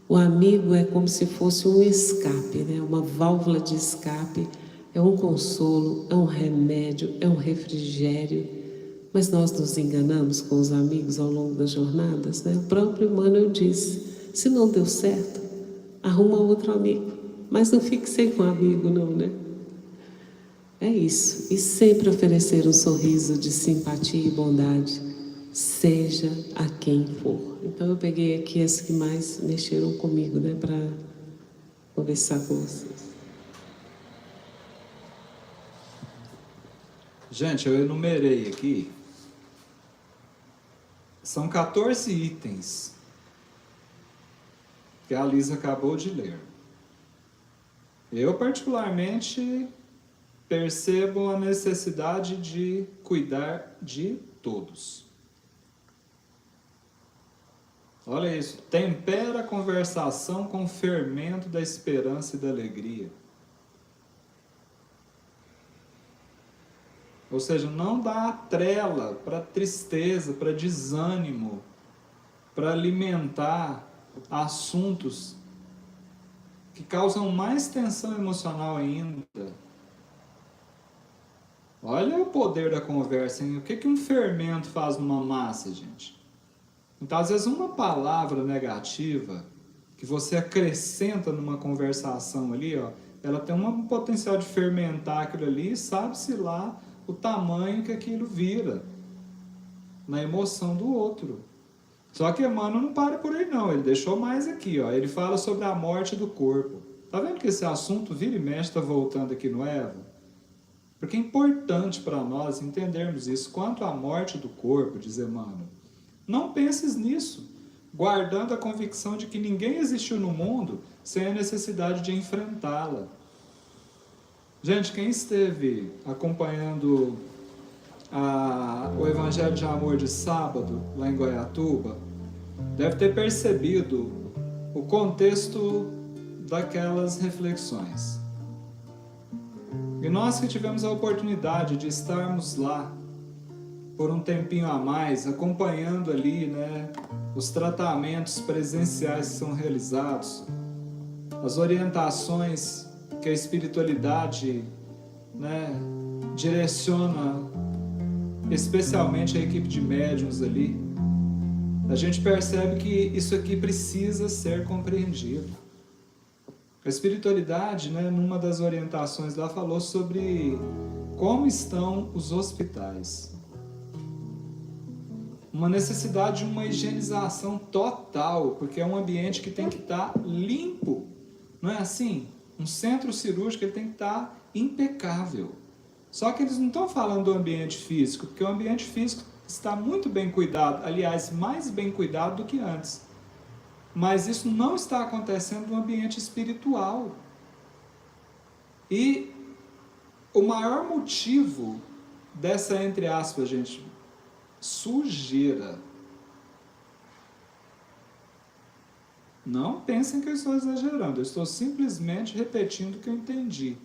O amigo é como se fosse um escape, né, uma válvula de escape, é um consolo, é um remédio, é um refrigério. Mas nós nos enganamos com os amigos ao longo das jornadas, né? O próprio Emmanuel disse: se não deu certo, arruma outro amigo, mas não fique sem um amigo não, né? É isso. E sempre oferecer um sorriso de simpatia e bondade, seja a quem for. Então eu peguei aqui as que mais mexeram comigo, né, para conversar com vocês. Gente, eu enumerei aqui. São 14 itens que a Lisa acabou de ler. Eu, particularmente, percebo a necessidade de cuidar de todos. Olha isso. Tempera a conversação com o fermento da esperança e da alegria. Ou seja, não dá trela para tristeza, para desânimo, para alimentar assuntos que causam mais tensão emocional ainda. Olha o poder da conversa, hein? O que um fermento faz numa massa, gente? Então, às vezes, uma palavra negativa que você acrescenta numa conversação ali, ó, ela tem um potencial de fermentar aquilo ali, sabe-se lá o tamanho que aquilo vira na emoção do outro. Só que Emmanuel não para por aí não, ele deixou mais aqui, ó. Ele fala sobre a morte do corpo. Tá vendo que esse assunto vira e mexe está voltando aqui no Eva? Porque é importante para nós entendermos isso. Quanto à morte do corpo, diz Emmanuel, não penses nisso, guardando a convicção de que ninguém existiu no mundo sem a necessidade de enfrentá-la. Gente, quem esteve acompanhando o Evangelho de Amor de sábado, lá em Goiatuba, deve ter percebido o contexto daquelas reflexões. E nós que tivemos a oportunidade de estarmos lá por um tempinho a mais, acompanhando ali, né, os tratamentos presenciais que são realizados, as orientações que a espiritualidade, né, direciona especialmente a equipe de médiuns ali, a gente percebe que isso aqui precisa ser compreendido. A espiritualidade, né, numa das orientações lá, falou sobre como estão os hospitais. Uma necessidade de uma higienização total, porque é um ambiente que tem que estar limpo. Não é assim? Um centro cirúrgico ele tem que estar impecável. Só que eles não estão falando do ambiente físico, porque o ambiente físico está muito bem cuidado, aliás, mais bem cuidado do que antes. Mas isso não está acontecendo no ambiente espiritual. E o maior motivo dessa, entre aspas, gente, sujeira Não pensem que eu estou exagerando, eu estou simplesmente repetindo o que eu entendi.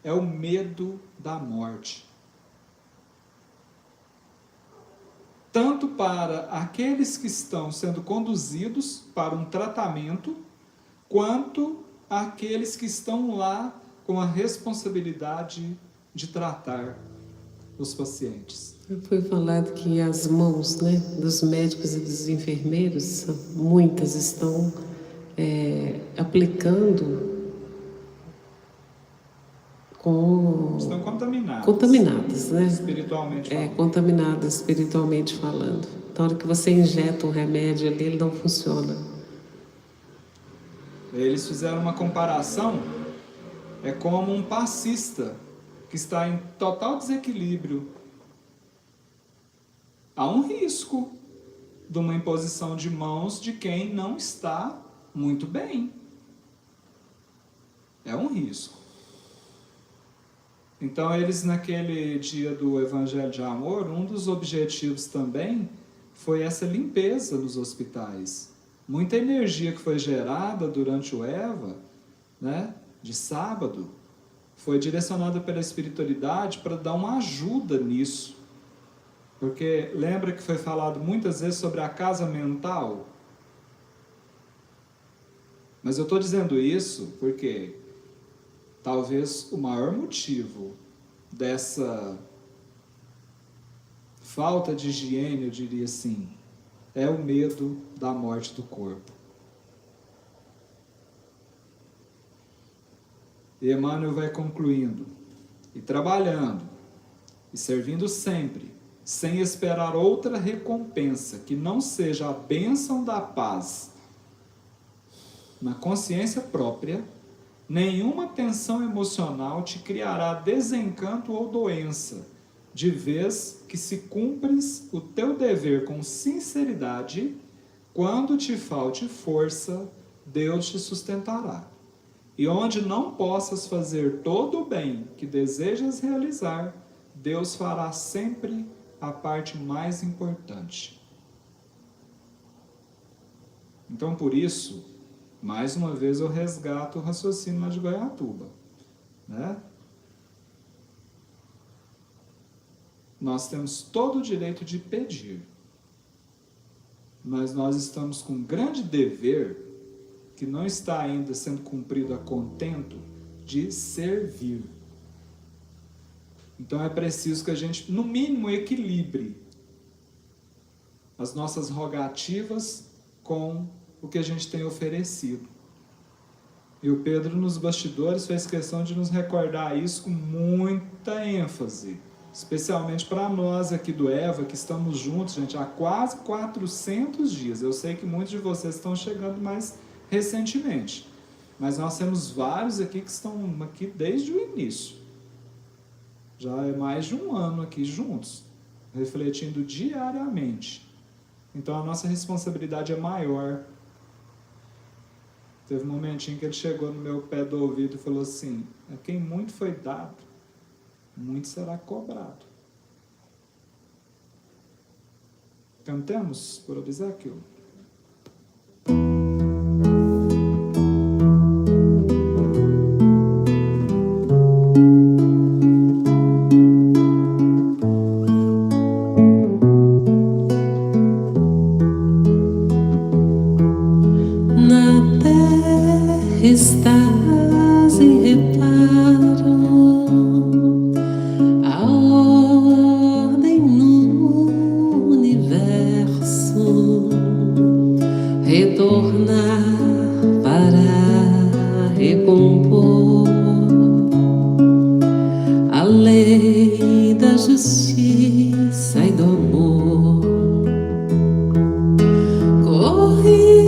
É o medo da morte. Tanto para aqueles que estão sendo conduzidos para um tratamento, quanto aqueles que estão lá com a responsabilidade de tratar os pacientes. Foi falado que as mãos, né, dos médicos e dos enfermeiros, muitas estão aplicando estão contaminadas. Contaminadas, né? Espiritualmente falando. Contaminadas espiritualmente falando. Então, na hora que você injeta um remédio ali, ele não funciona. Eles fizeram uma comparação, é como um passista que está em total desequilíbrio. Há um risco de uma imposição de mãos de quem não está muito bem. É um risco. Então, eles, naquele dia do Evangelho de Amor, um dos objetivos também foi essa limpeza nos hospitais. Muita energia que foi gerada durante o EVA, né, de sábado, foi direcionada pela espiritualidade para dar uma ajuda nisso. Porque lembra que foi falado muitas vezes sobre a casa mental? Mas eu estou dizendo isso porque talvez o maior motivo dessa falta de higiene, eu diria assim, é o medo da morte do corpo. E Emmanuel vai concluindo, e trabalhando, e servindo sempre, sem esperar outra recompensa, que não seja a bênção da paz na consciência própria, nenhuma tensão emocional te criará desencanto ou doença, de vez que se cumpres o teu dever com sinceridade, quando te falte força, Deus te sustentará. E onde não possas fazer todo o bem que desejas realizar, Deus fará sempre a parte mais importante. Então, por isso, mais uma vez eu resgato o raciocínio lá de Goiatuba, né? Nós temos todo o direito de pedir, mas nós estamos com um grande dever, que não está ainda sendo cumprido a contento, de servir. Então é preciso que a gente, no mínimo, equilibre as nossas rogativas com o que a gente tem oferecido. E o Pedro, nos bastidores, fez questão de nos recordar isso com muita ênfase, especialmente para nós aqui do EVA, que estamos juntos, gente, há quase 400 dias. Eu sei que muitos de vocês estão chegando mais recentemente, mas nós temos vários aqui que estão aqui desde o início. Já é mais de um ano aqui juntos, refletindo diariamente. Então a nossa responsabilidade é maior. Teve um momentinho que ele chegou no meu pé do ouvido e falou assim: a quem muito foi dado, muito será cobrado. Cantemos por Obséquio. Estás em reparo, a ordem no universo, retornar para recompor a lei da justiça e do amor. Corrija-te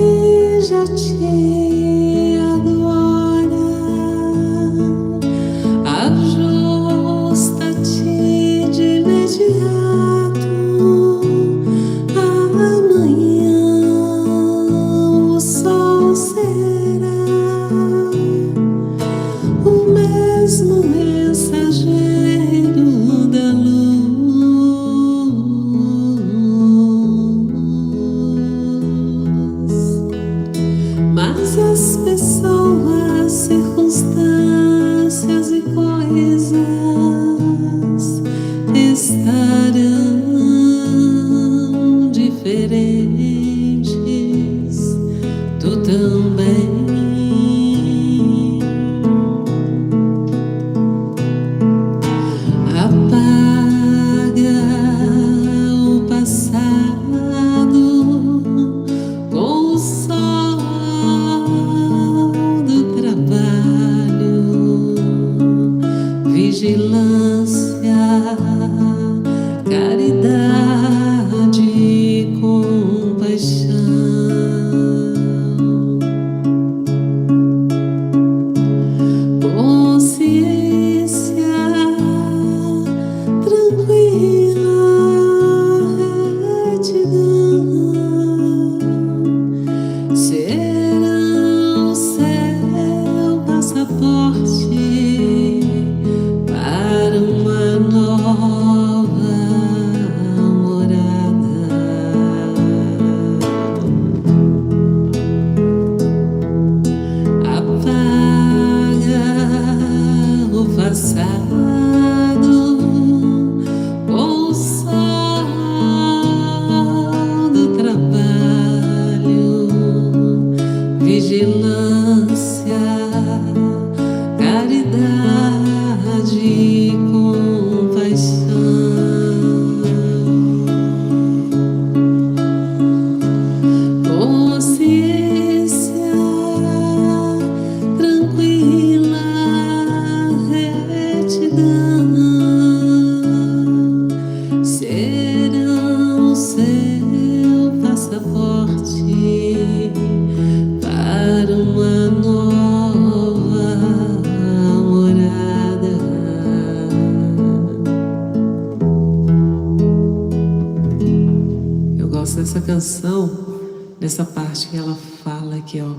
gosto dessa canção, dessa parte que ela fala aqui, ó.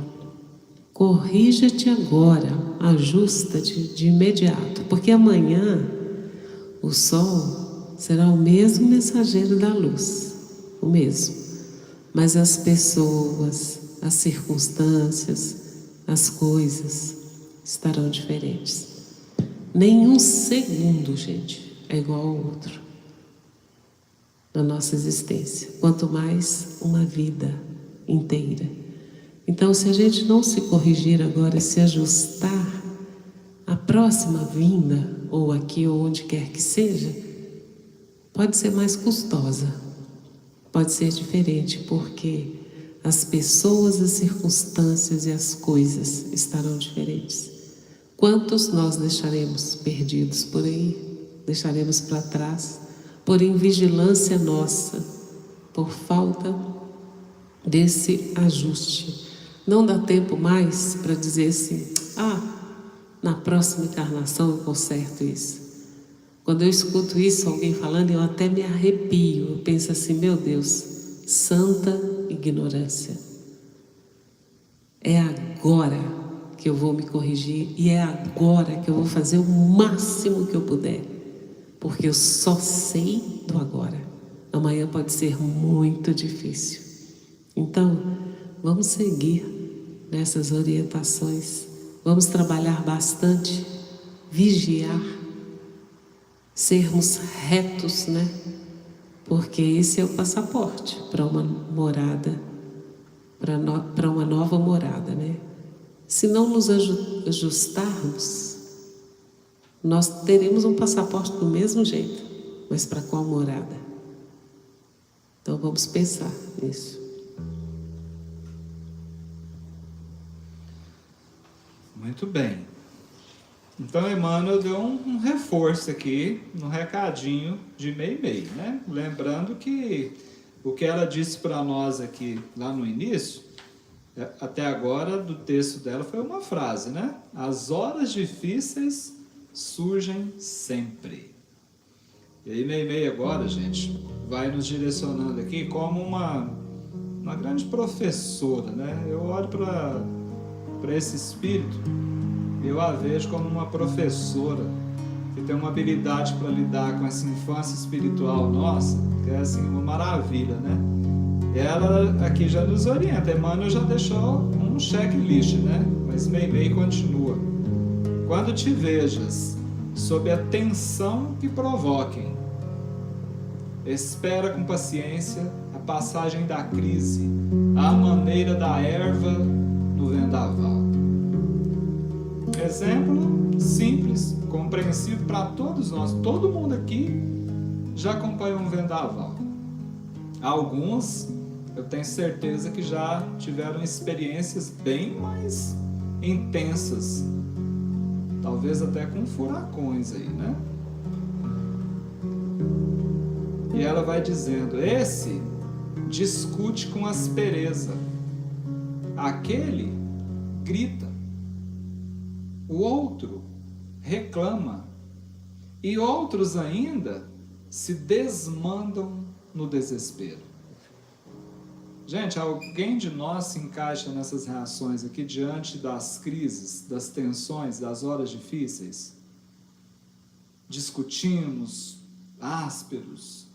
Corrija-te agora, ajusta-te de imediato, porque amanhã o sol será o mesmo mensageiro da luz, o mesmo. Mas as pessoas, as circunstâncias, as coisas estarão diferentes. Nenhum segundo, gente, é igual ao outro na nossa existência. Quanto mais uma vida inteira. Então, se a gente não se corrigir agora, se ajustar, a próxima vinda, ou aqui ou onde quer que seja, pode ser mais custosa, pode ser diferente, porque as pessoas, as circunstâncias e as coisas estarão diferentes. Quantos nós deixaremos perdidos por aí, deixaremos para trás, por invigilância nossa, por falta desse ajuste. Não dá tempo mais para dizer assim, na próxima encarnação eu conserto isso. Quando eu escuto isso, alguém falando, eu até me arrepio. Eu penso assim, meu Deus, santa ignorância. É agora que eu vou me corrigir e é agora que eu vou fazer o máximo que eu puder. Porque eu só sei do agora. Amanhã pode ser muito difícil. Então, vamos seguir nessas orientações. Vamos trabalhar bastante, vigiar, sermos retos, né? Porque esse é o passaporte para uma morada, para uma nova morada, né? Se não nos ajustarmos, nós teremos um passaporte do mesmo jeito, mas para qual morada? Então vamos pensar nisso. Muito bem. Então, Emmanuel deu um reforço aqui no recadinho de Meimei, né? Lembrando que o que ela disse para nós aqui lá no início, até agora do texto dela foi uma frase, né? As horas difíceis surgem sempre. E aí Meimei agora, gente, vai nos direcionando aqui como uma grande professora, né? Eu olho para esse espírito, eu a vejo como uma professora que tem uma habilidade para lidar com essa infância espiritual nossa, que é assim uma maravilha, né? Ela aqui já nos orienta. Emmanuel já deixou um checklist, né? Mas Meimei continua. Quando te vejas sob a tensão que provoquem, espera com paciência a passagem da crise, à maneira da erva no vendaval. Exemplo simples, compreensível para todos nós. Todo mundo aqui já acompanhou um vendaval. Alguns, eu tenho certeza que já tiveram experiências bem mais intensas, talvez até com furacões aí, né? E ela vai dizendo, esse discute com aspereza, aquele grita, o outro reclama, e outros ainda se desmandam no desespero. Gente, alguém de nós se encaixa nessas reações aqui diante das crises, das tensões, das horas difíceis? Discutimos, ásperos,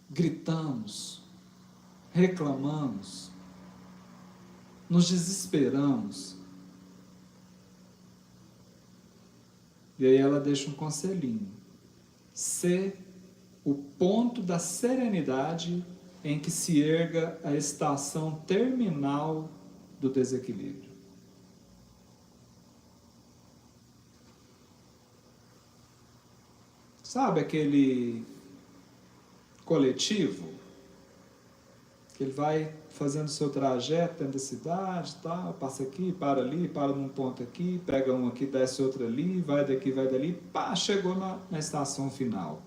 gritamos, reclamamos, nos desesperamos. E aí ela deixa um conselhinho. Ser o ponto da serenidade em que se erga a estação terminal do desequilíbrio. Sabe aquele coletivo que ele vai fazendo o seu trajeto dentro da cidade, tá? Passa aqui, para ali, para num ponto aqui, pega um aqui, desce outro ali, vai daqui, vai dali, pá, chegou na estação final.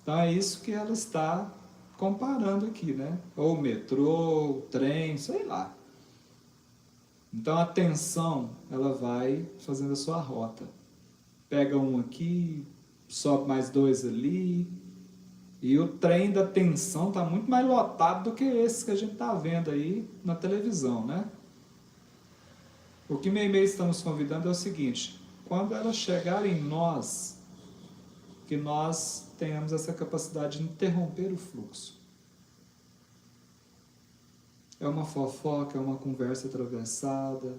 Então é isso que ela está comparando aqui, né? Ou o metrô, o trem, sei lá. Então a tensão, ela vai fazendo a sua rota. Pega um aqui, sobe mais dois ali, E o trem da tensão está muito mais lotado do que esse que a gente está vendo aí na televisão, né? O que Meimei está nos convidando é o seguinte: quando ela chegar em nós, que nós tenhamos essa capacidade de interromper o fluxo. É uma fofoca, é uma conversa atravessada,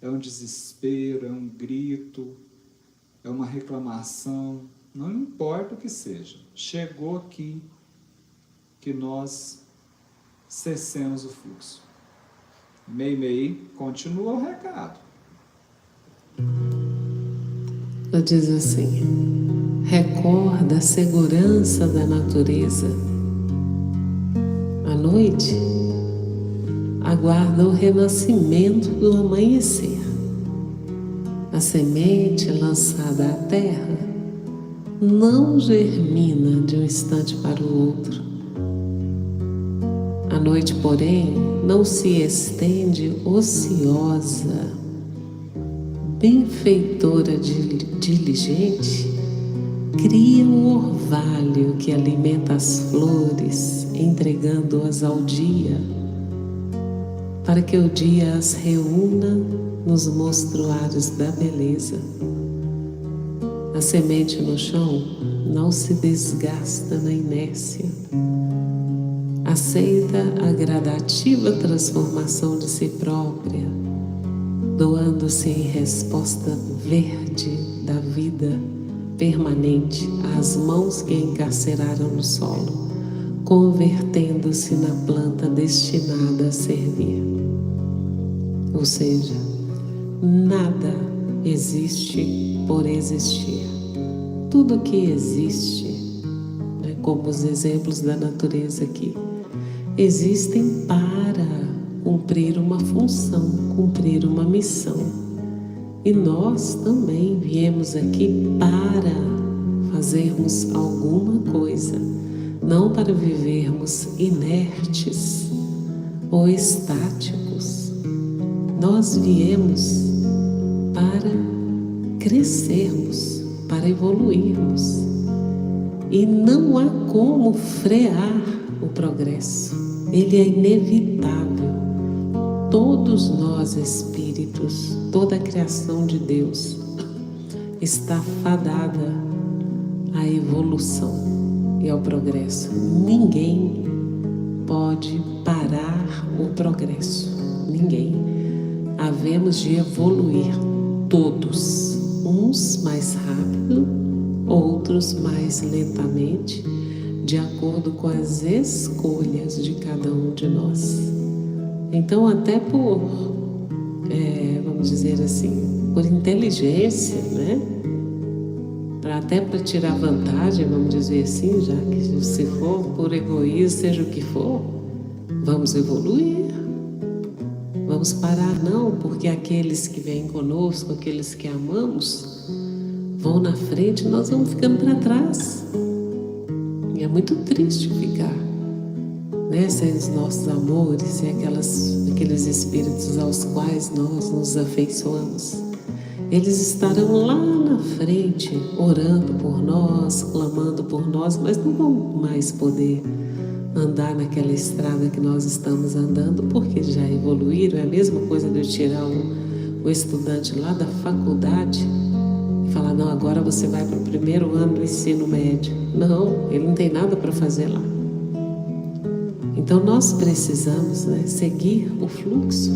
é um desespero, é um grito, é uma reclamação, não importa o que seja. Chegou aqui que nós cessemos o fluxo. Meimei continua o recado. Ela diz assim: recorda a segurança da natureza. À noite, aguarda o renascimento do amanhecer. A semente lançada à terra não germina de um instante para o outro. A noite, porém, não se estende ociosa. Benfeitora diligente, cria um orvalho que alimenta as flores, entregando-as ao dia, para que o dia as reúna nos mostruários da beleza. A semente no chão não se desgasta na inércia. Aceita a gradativa transformação de si própria, doando-se em resposta verde da vida permanente às mãos que a encarceraram no solo, convertendo-se na planta destinada a servir. Ou seja, nada existe por existir. Tudo que existe, como os exemplos da natureza aqui, existem para cumprir uma função, cumprir uma missão. E nós também viemos aqui para fazermos alguma coisa, não para vivermos inertes ou estáticos. Nós viemos para crescermos, para evoluirmos. E não há como frear o progresso. Ele é inevitável. Todos nós, espíritos, toda a criação de Deus está fadada à evolução e ao progresso. Ninguém pode parar o progresso. Ninguém. Havemos de evoluir todos, uns mais rápido, outros mais lentamente, de acordo com as escolhas de cada um de nós. Então, até por, vamos dizer assim, por inteligência, né? Até para tirar vantagem, vamos dizer assim, já que se for por egoísmo, seja o que for, vamos evoluir. Vamos parar não, porque aqueles que vêm conosco, aqueles que amamos, vão na frente e nós vamos ficando para trás. E é muito triste ficar, né, sem os nossos amores, sem aqueles espíritos aos quais nós nos afeiçoamos. Eles estarão lá na frente, orando por nós, clamando por nós, mas não vão mais poder andar naquela estrada que nós estamos andando, porque já evoluíram. É a mesma coisa de eu tirar o estudante lá da faculdade e falar: não, agora você vai para o primeiro ano do ensino médio. Não, ele não tem nada para fazer lá. Então nós precisamos, né, seguir o fluxo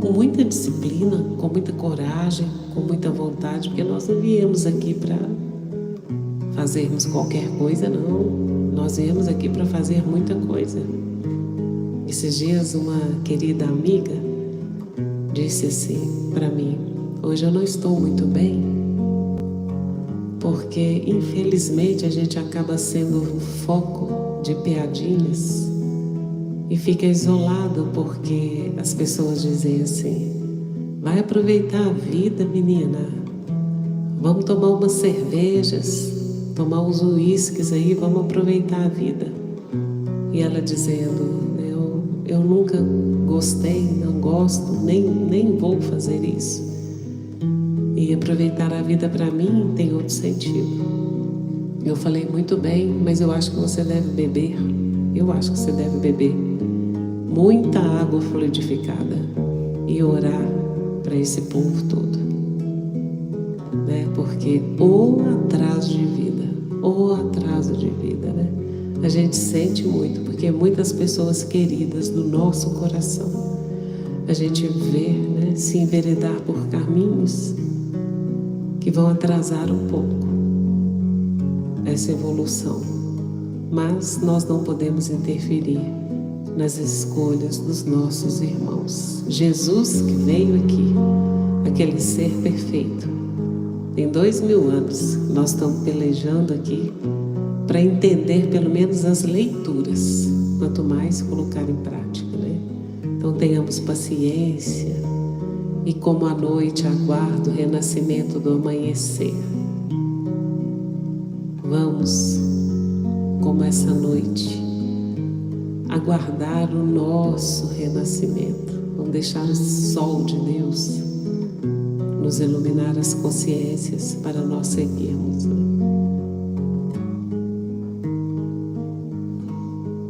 com muita disciplina, com muita coragem, com muita vontade, porque nós não viemos aqui para fazermos qualquer coisa, não. Nós viemos aqui para fazer muita coisa. Esses dias uma querida amiga disse assim para mim: hoje eu não estou muito bem, porque infelizmente a gente acaba sendo foco de piadinhas e fica isolado, porque as pessoas dizem assim: vai aproveitar a vida, menina, vamos tomar umas cervejas, tomar uns uísques aí, vamos aproveitar a vida. E ela dizendo: eu nunca gostei, não gosto, nem vou fazer isso. E aproveitar a vida para mim tem outro sentido. Eu falei muito bem, mas eu acho que você deve beber. Eu acho que você deve beber muita água fluidificada e orar para esse povo todo, né? Porque o atraso de vida, né? A gente sente muito, porque muitas pessoas queridas do nosso coração, a gente vê, né, se enveredar por caminhos que vão atrasar um pouco essa evolução. Mas nós não podemos interferir nas escolhas dos nossos irmãos. Jesus que veio aqui, aquele ser perfeito, tem 2000 anos, nós estamos pelejando aqui para entender pelo menos as leituras, quanto mais colocar em prática, né? Então tenhamos paciência e como a noite aguarda o renascimento do amanhecer, vamos, como essa noite, aguardar o nosso renascimento. Vamos deixar o sol de Deus nos iluminar as consciências para nós seguirmos.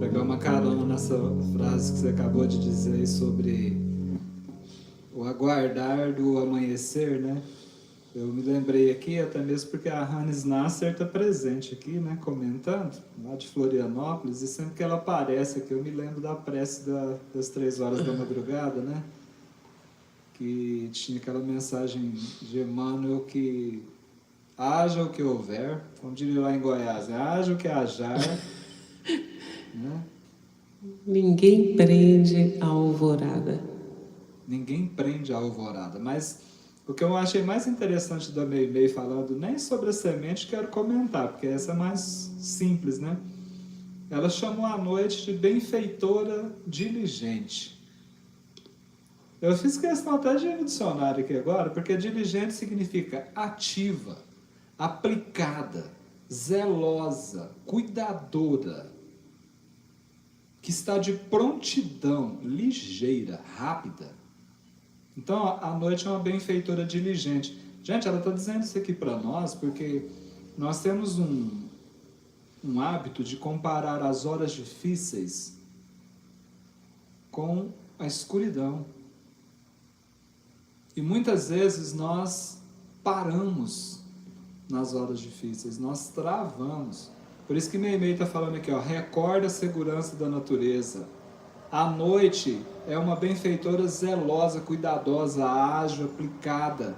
Pegar uma carona nessa frase que você acabou de dizer sobre o aguardar do amanhecer, né? Eu me lembrei aqui, até mesmo porque a Hannes Nasser está presente aqui, né, comentando, lá de Florianópolis, e sempre que ela aparece aqui, eu me lembro da prece das 3 horas da madrugada, né, que tinha aquela mensagem de Emmanuel que haja o que houver, como diria lá em Goiás, né, haja o que hajar, né? Ninguém prende a alvorada. Ninguém prende a alvorada, mas o que eu achei mais interessante da Meimei falando, nem sobre a semente quero comentar, porque essa é mais simples, né? Ela chamou a noite de benfeitora diligente. Eu fiz questão até de ir no dicionário aqui agora, porque diligente significa ativa, aplicada, zelosa, cuidadora, que está de prontidão, ligeira, rápida. Então, a noite é uma benfeitora diligente. Gente, ela está dizendo isso aqui para nós porque nós temos um hábito de comparar as horas difíceis com a escuridão. E muitas vezes nós paramos nas horas difíceis, nós travamos. Por isso que Meimei está falando aqui, ó, recorda a segurança da natureza. A noite é uma benfeitora zelosa, cuidadosa, ágil, aplicada.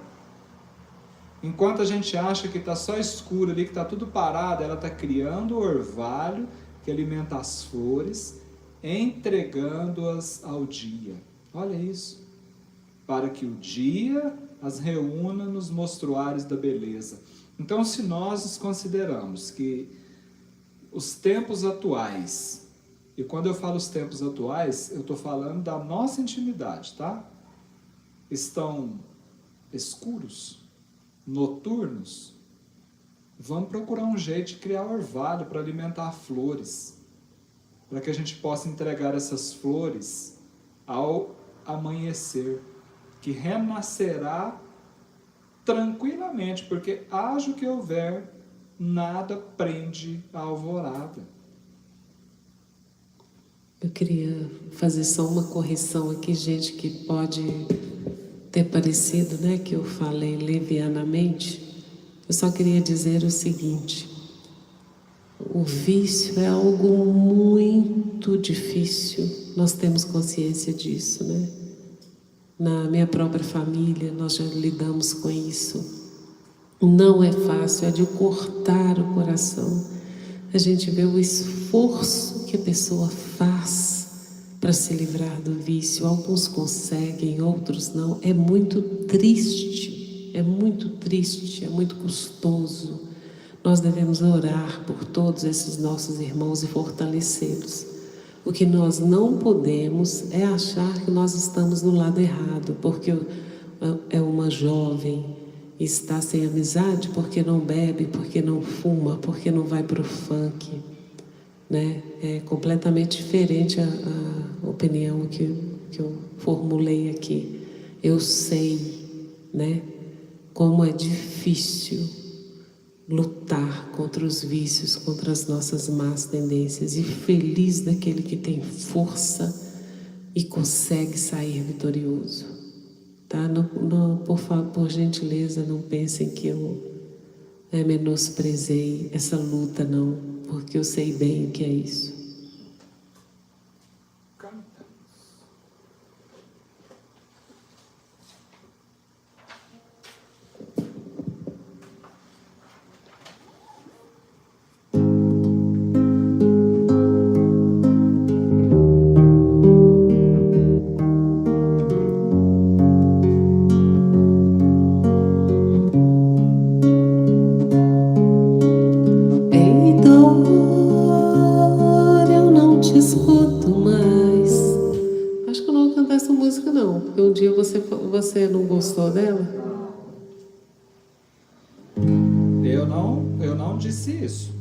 Enquanto a gente acha que está só escuro ali, que está tudo parado, ela está criando o orvalho que alimenta as flores, entregando-as ao dia. Olha isso. Para que o dia as reúna nos mostruários da beleza. Então, se nós consideramos que os tempos atuais, e quando eu falo os tempos atuais, eu estou falando da nossa intimidade, tá? Estão escuros, noturnos. Vamos procurar um jeito de criar orvalho para alimentar flores, para que a gente possa entregar essas flores ao amanhecer, que renascerá tranquilamente, porque haja o que houver, nada prende a alvorada. Eu queria fazer só uma correção aqui, gente, que pode ter parecido, né, que eu falei levianamente. Eu só queria dizer o seguinte: o vício é algo muito difícil, nós temos consciência disso, né? Na minha própria família, nós já lidamos com isso. Não é fácil, é de cortar o coração. A gente vê o esforço que a pessoa faz para se livrar do vício. Alguns conseguem, outros não. É muito triste, é muito custoso. Nós devemos orar por todos esses nossos irmãos e fortalecê-los. O que nós não podemos é achar que nós estamos no lado errado, porque é uma jovem, está sem amizade, porque não bebe, porque não fuma, porque não vai para o funk, né? É completamente diferente a opinião que eu formulei aqui. Eu sei, né, como é difícil lutar contra os vícios, contra as nossas más tendências, e feliz daquele que tem força e consegue sair vitorioso. Tá? Por gentileza, não pensem que eu menosprezei essa luta, não, porque eu sei bem o que é isso. Você não gostou dela? Eu não disse isso.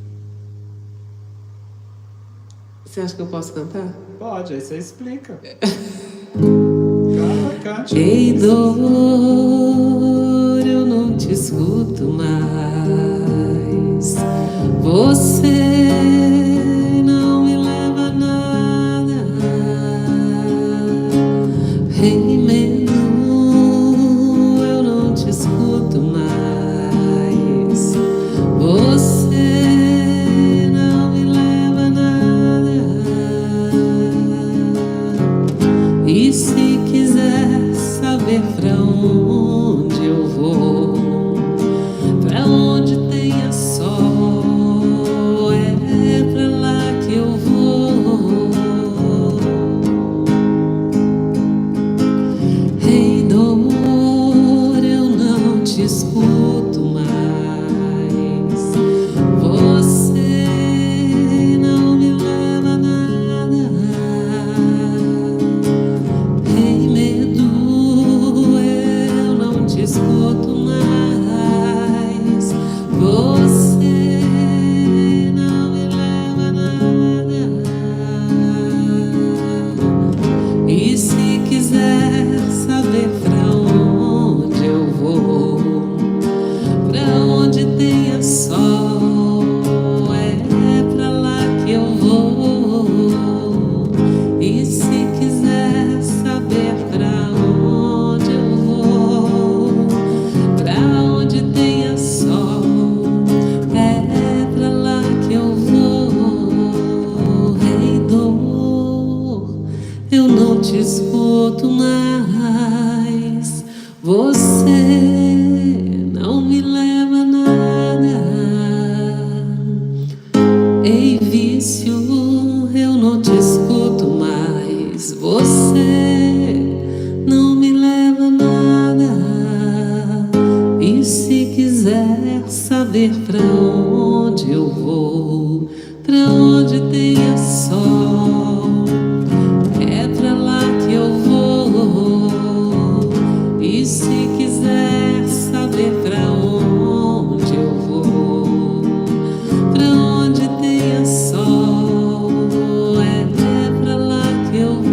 Você acha que eu posso cantar? Pode, aí você explica. Cante. Ei, dor, eu não te escuto mais. Você não me leva a nada. Escuto mais. Você não me leva a nada. E se quiser saber pra onde eu vou, pra onde tenha sol, é pra lá que eu vou. Ei, dor, te escuto mais. Você não me leva a nada. Ei, medo, eu não te escuto mais. Você não me leva a nada. E se quiser saber pra onde eu vou, onde tenha sol, é pra lá que eu vou. E se quiser saber pra onde eu vou, pra onde tenha sol, é pra lá que eu vou. Ei, dor, eu não te escuto mais. Você não me leva a nada. Ei, vício, eu não te escuto mais. Você não me leva a nada. E se quiser saber pra onde eu vou, pra onde tenha sol, é pra lá que eu vou. E se quiser saber pra onde eu vou, pra onde tenha sol, é pra lá que eu vou.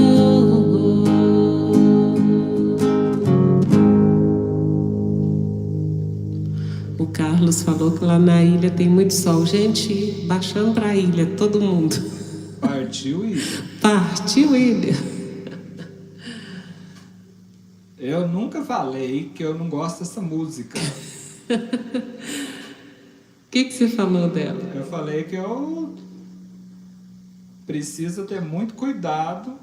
O Carlos falou que lá na ilha tem muito sol. Gente, baixando pra ilha, todo mundo. Partiu ilha. Partiu ilha. Eu nunca falei que eu não gosto dessa música. O que você falou dela? Eu falei que eu preciso ter muito cuidado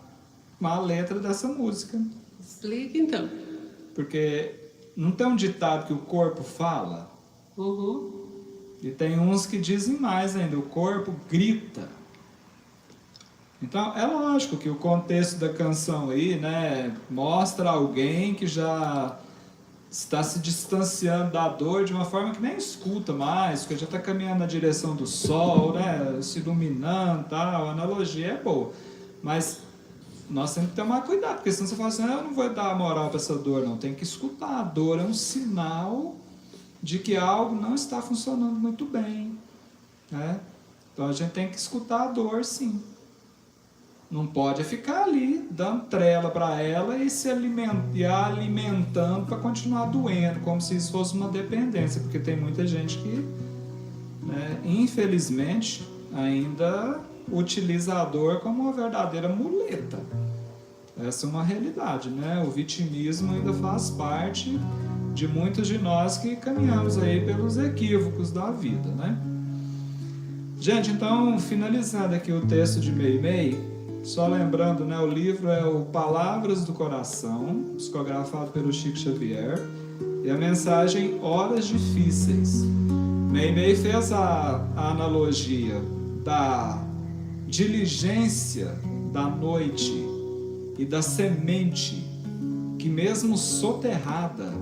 com a letra dessa música. Explica então. Porque não tem um ditado que o corpo fala? Uhum. E tem uns que dizem mais ainda, o corpo grita. Então, é lógico que o contexto da canção aí, né, mostra alguém que já está se distanciando da dor de uma forma que nem escuta mais, que já está caminhando na direção do sol, né, se iluminando e tal. A analogia é boa. Mas nós temos que tomar cuidado, porque senão você fala assim, eu não vou dar moral para essa dor, não. Tem que escutar. A dor é um sinal de que algo não está funcionando muito bem, né? Então a gente tem que escutar a dor, sim. Não pode ficar ali dando trela para ela e se alimentando para continuar doendo, como se isso fosse uma dependência, porque tem muita gente que né, infelizmente, ainda utiliza a dor como uma verdadeira muleta. Essa é uma realidade, né? O vitimismo ainda faz parte de muitos de nós que caminhamos aí pelos equívocos da vida, né? Gente, então, finalizando aqui o texto de Meimei, só lembrando, né, o livro é o Palavras do Coração, psicografado pelo Chico Xavier, e a mensagem Horas Difíceis. Meimei fez a analogia da diligência da noite e da semente, que mesmo soterrada,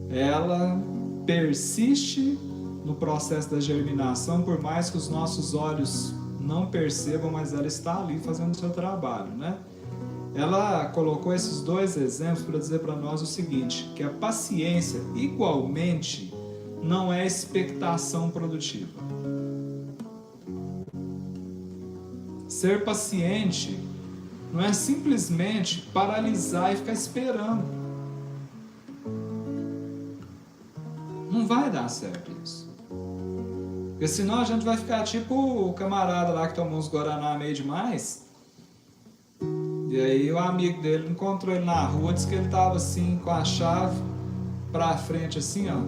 ela persiste no processo da germinação, por mais que os nossos olhos não percebam, mas ela está ali fazendo o seu trabalho, né? Ela colocou esses dois exemplos para dizer para nós o seguinte, que a paciência, igualmente, não é expectação produtiva. Ser paciente não é simplesmente paralisar e ficar esperando. Não vai dar certo isso. Porque senão a gente vai ficar tipo o camarada lá que tomou uns Guaraná meio demais. E aí o amigo dele encontrou ele na rua, disse que ele tava assim com a chave pra frente assim, ó.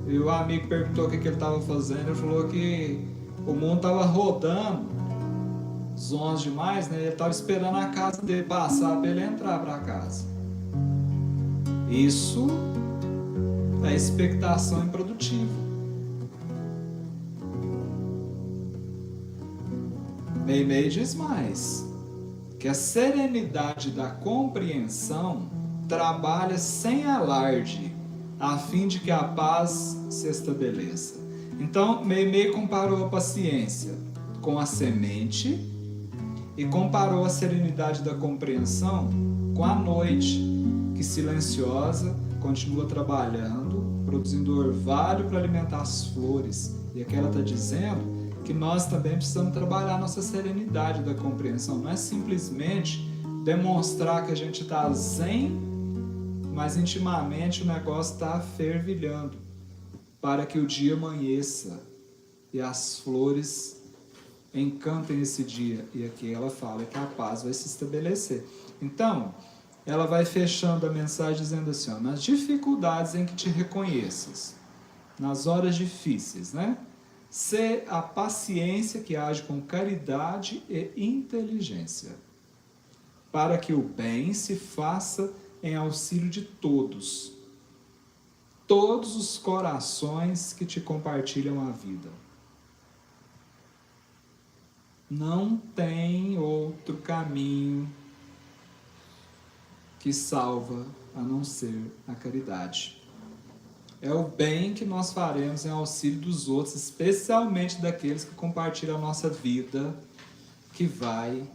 E o amigo perguntou o que ele tava fazendo. Ele falou que o mundo tava rodando zonas demais, né? Ele tava esperando a casa dele passar para ele entrar para casa. Isso é expectação improdutiva. Meimei diz mais, que a serenidade da compreensão trabalha sem alarde, a fim de que a paz se estabeleça. Então, Meimei comparou a paciência com a semente e comparou a serenidade da compreensão com a noite, que silenciosa continua trabalhando, produzindo orvalho para alimentar as flores. E aqui ela está dizendo que nós também precisamos trabalhar nossa serenidade da compreensão. Não é simplesmente demonstrar que a gente está zen, mas intimamente o negócio está fervilhando para que o dia amanheça e as flores encantem esse dia. E aqui ela fala que a paz vai se estabelecer. Então, ela vai fechando a mensagem dizendo assim, ó, nas dificuldades em que te reconheças, nas horas difíceis, né? Sê a paciência que age com caridade e inteligência, para que o bem se faça em auxílio de todos os corações que te compartilham a vida. Não tem outro caminho que salva a não ser a caridade. É o bem que nós faremos em auxílio dos outros, especialmente daqueles que compartilham a nossa vida, que vai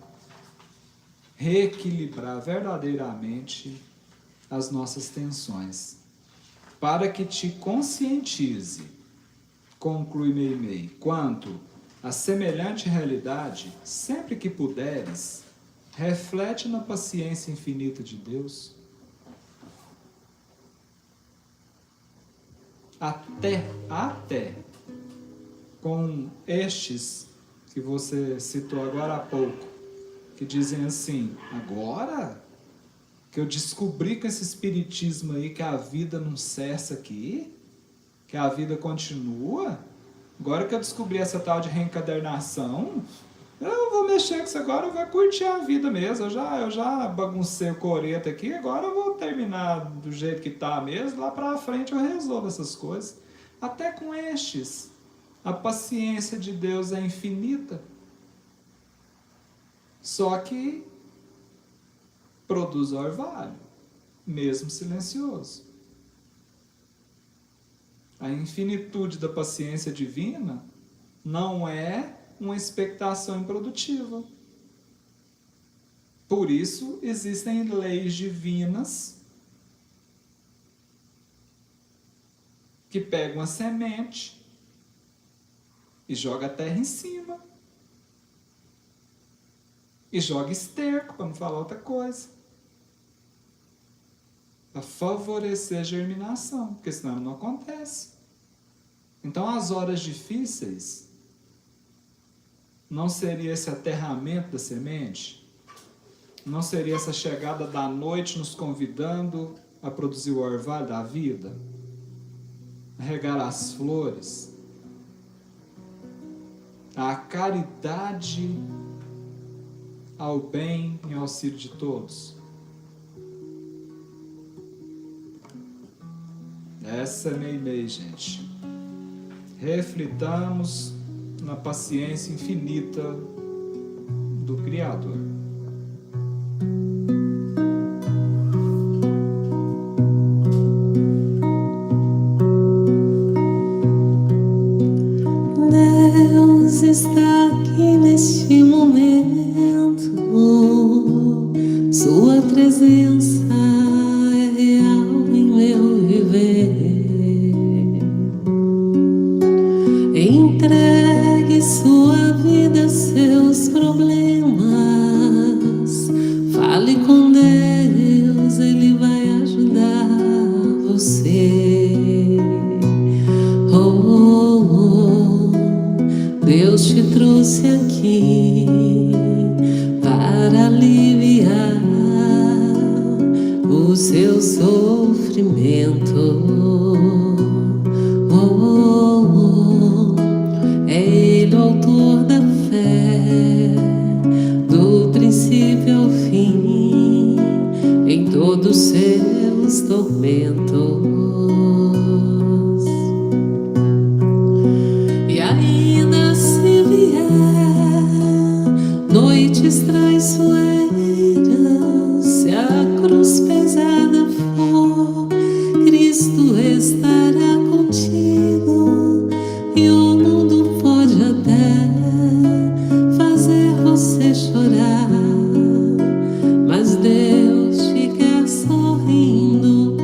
reequilibrar verdadeiramente as nossas tensões. Para que te conscientize, conclui Meimei, quanto a semelhante realidade, sempre que puderes, reflete na paciência infinita de Deus, até com estes que você citou agora há pouco, que dizem assim, agora que eu descobri com esse espiritismo aí que a vida não cessa aqui, que a vida continua, agora que eu descobri essa tal de reencadernação, eu vou mexer com isso agora, eu vou curtir a vida mesmo, eu já baguncei o coreto aqui, agora eu vou terminar do jeito que tá mesmo, lá pra frente eu resolvo essas coisas. Até com estes, a paciência de Deus é infinita, só que produz orvalho, mesmo silencioso. A infinitude da paciência divina não é uma expectação improdutiva. Por isso, existem leis divinas que pegam a semente e joga a terra em cima. E joga esterco, para não falar outra coisa. Para favorecer a germinação, porque senão não acontece. Então, as horas difíceis não seria esse aterramento da semente? Não seria essa chegada da noite nos convidando a produzir o orvalho da vida? A regar as flores? A caridade ao bem e ao auxílio de todos? Essa é meio, gente. Reflitamos na paciência infinita do Criador. Deus está aqui neste momento, Sua presença é real em meu viver. Entregue sua vida, seus problemas. Fale com Deus, Ele vai ajudar você. Deus te trouxe aqui para aliviar o seu sofrimento. É Ele o autor da fé, do princípio ao fim, em todos seus tormentos. E ainda se vier noites traiçoeiras, se a cruz pesada for, Cristo estará contigo. E o mundo pode até fazer você chorar, mas Deus te quer sorrindo.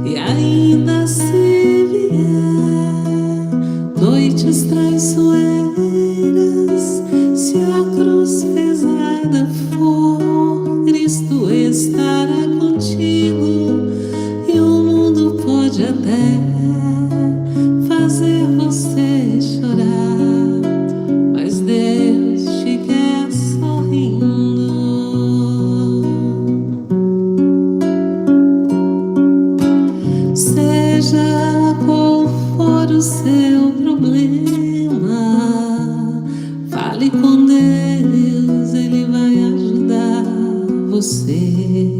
E ainda se vier noites traiçoeiras, se a cruz pesada for, Cristo estará contigo. E o mundo pode até fazer você chorar, mas Deus te quer sorrindo. Seja qual for o seu problema, fale com Deus, Ele vai ajudar você.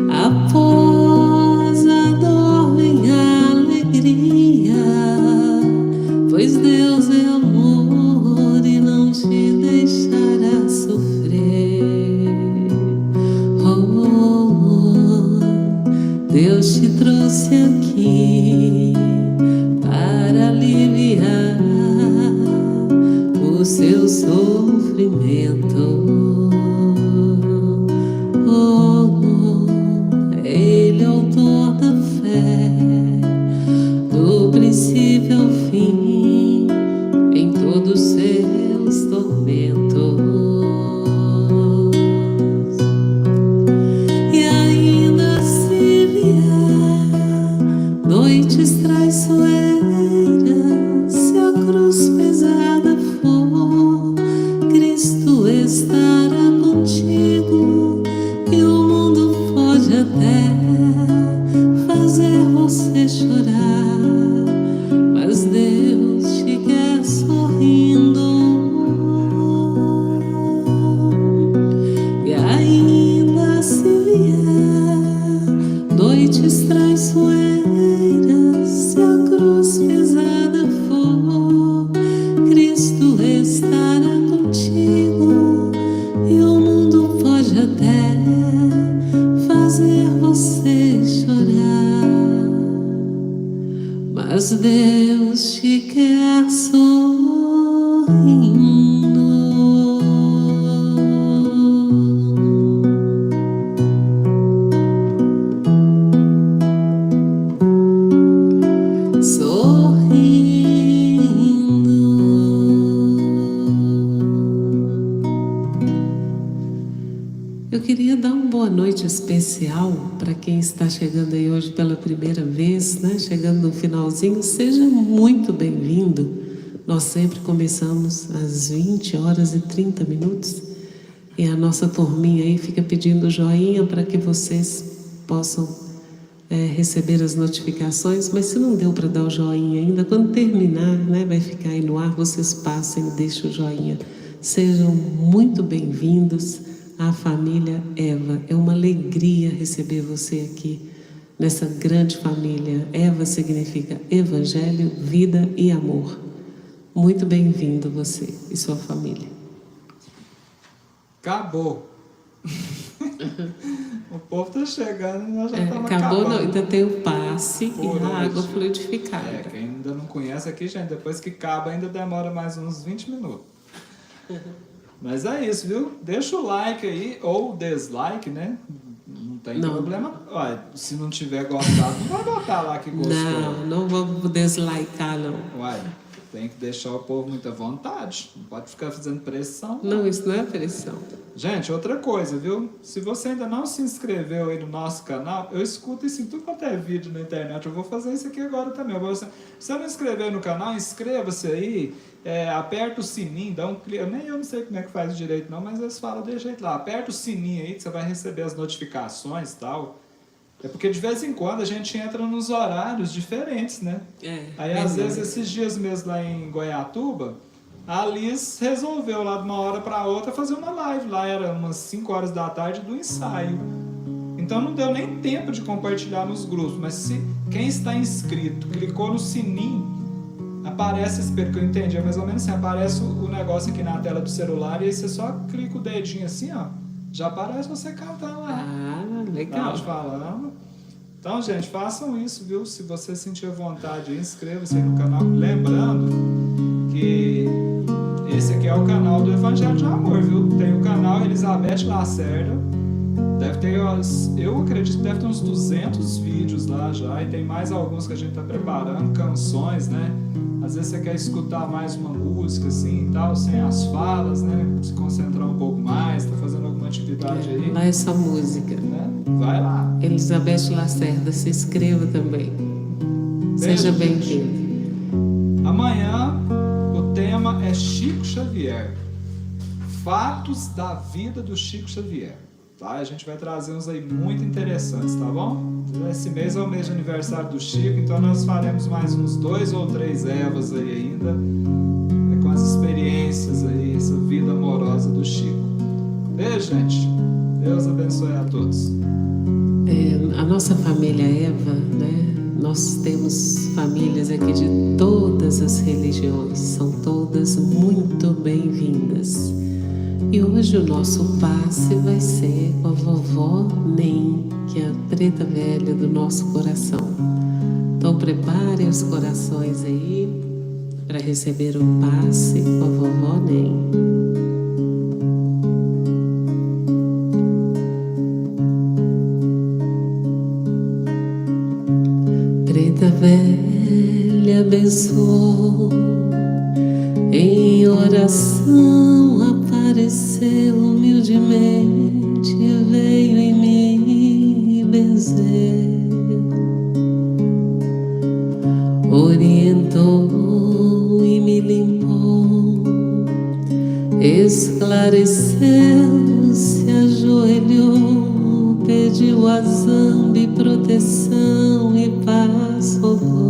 Após a dor vem a alegria, pois Deus é amor e não te deixará sofrer. Deus te trouxe aqui para aliviar o seu sofrimento. Ele é o autor da fé, do princípio ao fim, em todos seus tormentos. E ainda se vier noites traiçoeiras, se a cruz pesada for, Cristo estará contigo. E o mundo pode até fazer você chorar, mas Deus te quer sorrindo. E ainda se vier noites traiçoeiras, se a cruz pesada for, Cristo estará contigo. E o mundo pode até fazer você chorar, mas Deus te quer sorrindo. Eu queria dar uma boa noite especial especial para quem está chegando aí hoje pela primeira vez, né? Chegando no finalzinho, seja muito bem-vindo. Nós sempre começamos às 20h30 e a nossa turminha aí fica pedindo joinha para que vocês possam receber as notificações, mas se não deu para dar o joinha ainda, quando terminar, né, vai ficar aí no ar, vocês passem e deixem o joinha. Sejam muito bem-vindos à família Eva. É uma alegria receber você aqui nessa grande família. Eva significa Evangelho, Vida e Amor. Muito bem-vindo você e sua família. Acabou. O povo está chegando e nós já estamos acabou, acabando. Não, ainda tem o passe e a água fluidificada. Quem ainda não conhece aqui, gente, depois que acaba ainda demora mais uns 20 minutos. Mas é isso, viu? Deixa o like aí, ou dislike, né? Não tem problema. Olha, se não tiver gostado, não vai botar lá que gostou. Não vamos dislikear, não. Uai, tem que deixar o povo muito à vontade. Não pode ficar fazendo pressão. Não, isso não é pressão. Gente, outra coisa, viu? Se você ainda não se inscreveu aí no nosso canal, eu escuto isso em tudo quanto é vídeo na internet. Eu vou fazer isso aqui agora também. Se você não inscreveu no canal, inscreva-se aí. Aperta o sininho, dá um clique. Eu não sei como é que faz direito não, mas eles falam de jeito lá. Aperta o sininho aí que você vai receber as notificações e tal. É porque de vez em quando a gente entra nos horários diferentes, né? Aí às vezes esses dias mesmo lá em Goiatuba, a Liz resolveu lá de uma hora para outra fazer uma live. Lá era umas 5 horas da tarde do ensaio. Então não deu nem tempo de compartilhar nos grupos. Mas se quem está inscrito clicou no sininho, aparece esse que eu entendi, é mais ou menos assim, aparece o negócio aqui na tela do celular e aí você só clica o dedinho assim, ó, já aparece você cantando lá. Legal. Tá falando. Então, gente, façam isso, viu? Se você sentir vontade, inscreva-se aí no canal. Lembrando que esse aqui é o canal do Evangelho de Amor, viu? Tem o canal Elizabeth Lacerda. Deve ter, eu acredito que deve ter uns 200 vídeos lá já. E tem mais alguns que a gente tá preparando, canções, né? Às vezes você quer escutar mais uma música assim e tal, sem as falas, né? Se concentrar um pouco mais, tá fazendo alguma atividade aí. Lá é só música. Né? Vai lá. Elizabeth Lacerda, se inscreva também. Seja bem-vindo. Amanhã o tema é Chico Xavier. Fatos da vida do Chico Xavier. Tá? A gente vai trazer uns aí muito interessantes, tá bom? Esse mês é o mês de aniversário do Chico, então nós faremos mais uns 2 ou 3 Evas aí ainda, com as experiências aí, essa vida amorosa do Chico. Beijo, gente. Deus abençoe a todos. A nossa família Eva, né? Nós temos famílias aqui de todas as religiões, são todas muito bem-vindas. E hoje o nosso passe vai ser com a vovó Nem, que é a preta velha do nosso coração. Então preparem os corações aí para receber o passe com a vovó Nem. Preta velha abençoou, em oração apareceu humildemente, veio em mim benzer, orientou e me limpou, esclareceu, se ajoelhou, pediu a zambi proteção e paz rogou.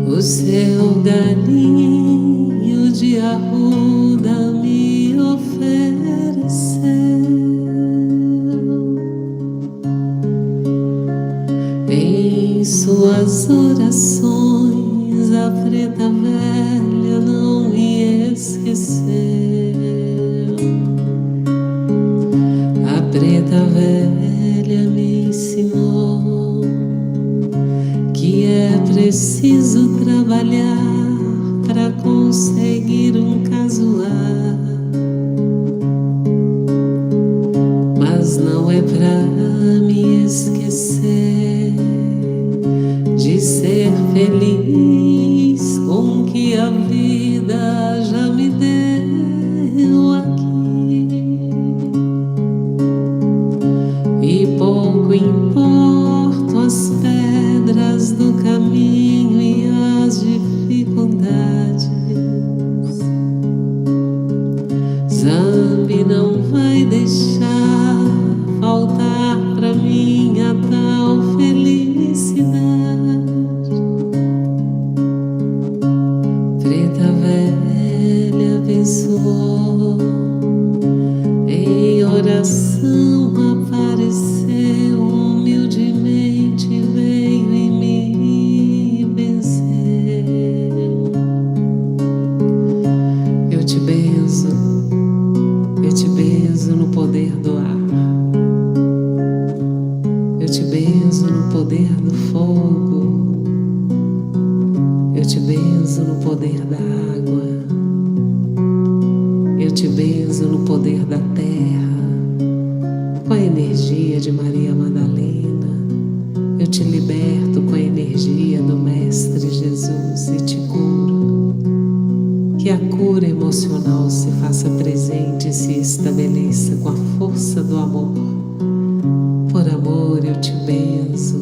O seu galinho de arruda me ofereceu, em suas orações a preta velha não me esqueceu. A preta velha me ensinou que é preciso trabalhar para conseguir um casuar, mas não é pra me esquecer de ser feliz com o que a vida já me deu aqui. e pouco importam as pedras do caminho e as dificuldades. Zambi não vai deixar faltar pra mim a tal felicidade. Preta velha abençoou, em oração apareceu, humildemente veio e me benzeu. Eu te benzo no poder do ar. Eu te benzo no poder do fogo. Eu te benzo no poder da água. Eu te benzo no poder da terra. Com a energia de Maria Madalena, eu te liberto com a energia do Mestre Jesus e te curo. Que a cura emocional se faça presente e se estabeleça com a força do amor. Por amor eu te benzo,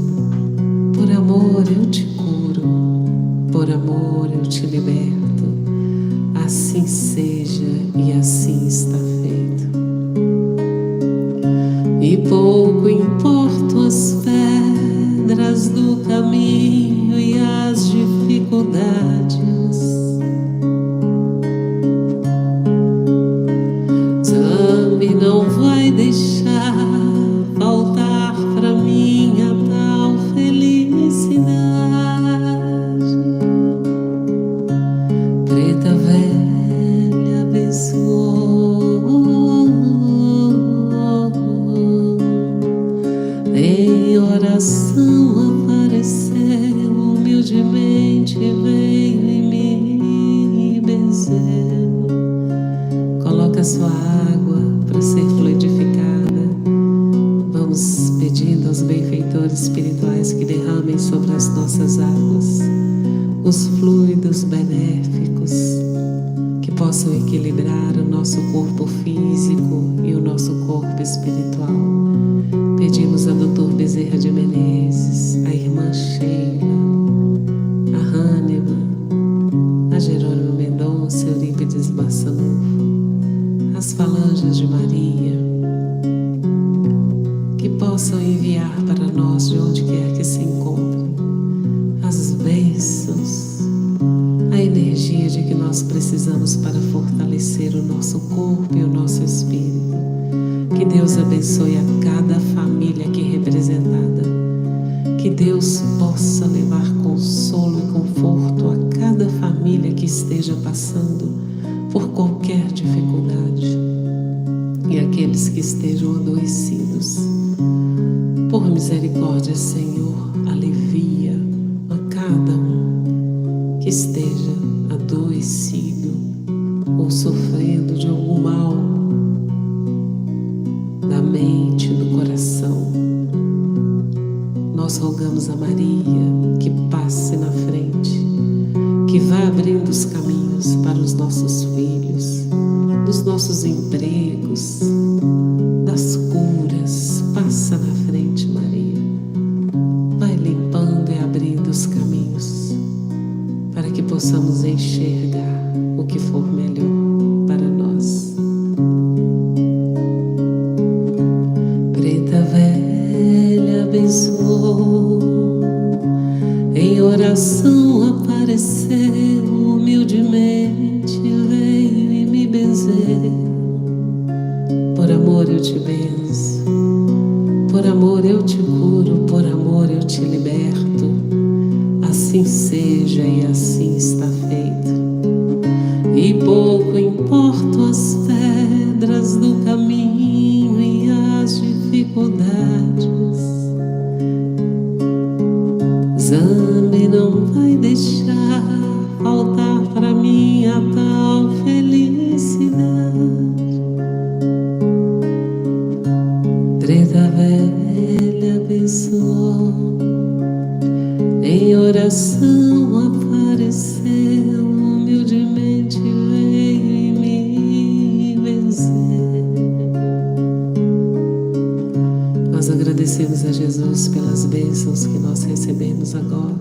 por amor eu te curo, por amor eu te liberto. Assim seja e assim está feito. E pouco importam as pedras do caminho e as dificuldades. Zambi não vai deixar faltar pra mim a tal felicidade. Preta velha abençoou, em oração apareceu, humildemente veio e me benzeu. Coloca sua água para ser fluidificada. Vamos pedindo aos benfeitores espirituais que derramem sobre as nossas águas os fluidos benéficos que possam equilibrar o nosso corpo físico e o nosso corpo espiritual. Pedimos a Dr. Bezerra de Menezes, a irmã Sheila, a Hânima, a Jerônimo Mendonça, Eurípides Massanuvo, as falanges de Maria, que possam enviar para nós, de onde quer que se encontrem, as bênçãos, a energia de que nós precisamos para fortalecer o nosso corpo e o nosso espírito. Que Deus abençoe a cada família aqui representada. Que Deus possa levar consolo e conforto a cada família que esteja passando por qualquer dificuldade. E aqueles que estejam adoecidos, por misericórdia, Senhor, alivia a cada um que esteja adoecido ou sofrendo de algum mal da mente, do coração. Nós rogamos a Maria que passe na frente, que vá abrindo os caminhos para os nossos filhos, dos nossos empregos, das curas. Passa na frente, Maria. Vai limpando e abrindo os caminhos para que possamos enxergar o que for melhor para nós. Preta velha abençoou, em oração apareceu, humildemente veio e me benzeu. Por amor eu te benzo, por amor eu te curo, por amor eu te liberto. Assim seja e assim está feito. E pouco importam as pedras do caminho e as dificuldades. Zambi não vai deixar faltar para mim a tal felicidade. Preta velha abençoou, em oração apareceu, humildemente veio e me benzeu. Nós agradecemos a Jesus pelas bênçãos que nós recebemos agora,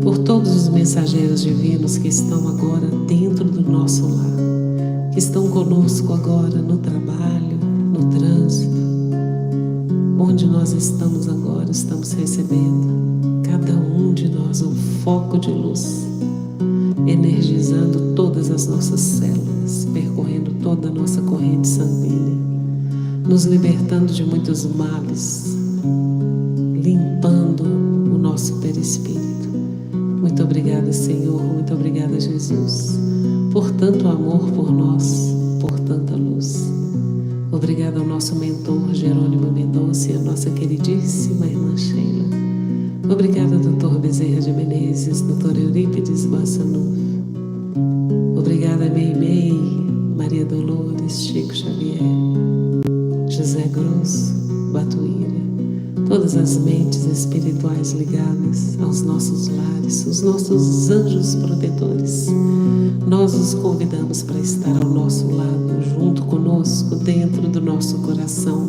por todos os mensageiros divinos que estão agora dentro do nosso lar, que estão conosco agora no trabalho, no trânsito. Onde nós estamos agora, estamos recebendo, cada um de nós, um foco de luz, energizando todas as nossas células, percorrendo toda a nossa corrente sanguínea, nos libertando de muitos males, limpando o nosso perispírito. Muito obrigada, Senhor, muito obrigada, Jesus, por tanto amor por nós, por tanta luz. Obrigada ao nosso mentor Jerônimo Mendonça e a nossa queridíssima irmã Sheila. Obrigada, Dr. Bezerra de Menezes, Dr. Eurípides Bassanuf. Obrigada, Meimei, Maria Dolores, Chico Xavier, José Grosso, Batuíra, todas as mentes espirituais ligadas aos nossos lares, os nossos anjos protetores. Nós os convidamos para estar ao nosso lado, junto conosco, dentro do nosso coração,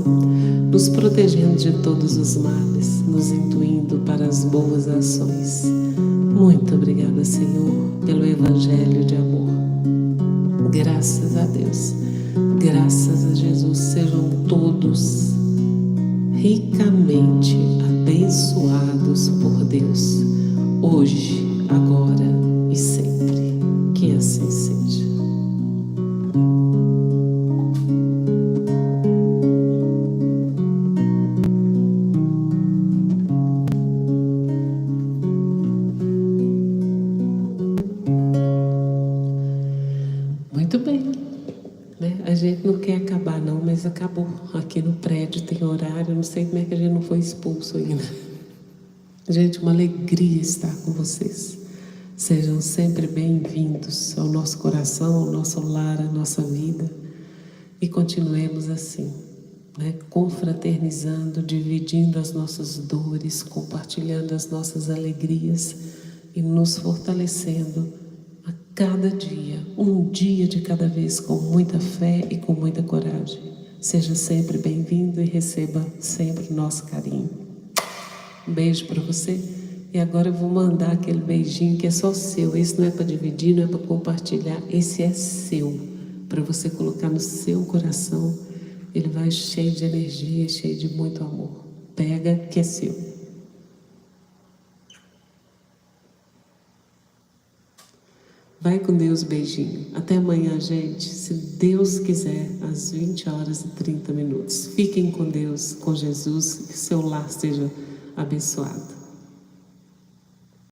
nos protegendo de todos os males, nos intuindo para as boas ações. Muito obrigada, Senhor, pelo Evangelho de amor. Graças a Deus, graças a Jesus, sejam todos ricamente abençoados por Deus, hoje, agora e sempre. Que assim seja. Muito bem, né? A gente não quer acabar não, mas acabou. Aqui no prédio tem horário, não sei como é que a gente não foi expulso ainda. Gente, uma alegria estar com vocês. Sejam sempre bem-vindos ao nosso coração, ao nosso lar, à nossa vida. E continuemos assim, né? Confraternizando, dividindo as nossas dores, compartilhando as nossas alegrias e nos fortalecendo a cada dia, um dia de cada vez, com muita fé e com muita coragem. Seja sempre bem-vindo e receba sempre o nosso carinho. Um beijo para você. E agora eu vou mandar aquele beijinho que é só seu. Esse não é para dividir, não é para compartilhar. Esse é seu, para você colocar no seu coração. Ele vai cheio de energia, cheio de muito amor. Pega que é seu. Vai com Deus, beijinho. Até amanhã, gente. Se Deus quiser, às 20h30. Fiquem com Deus, com Jesus. Que seu lar seja abençoado.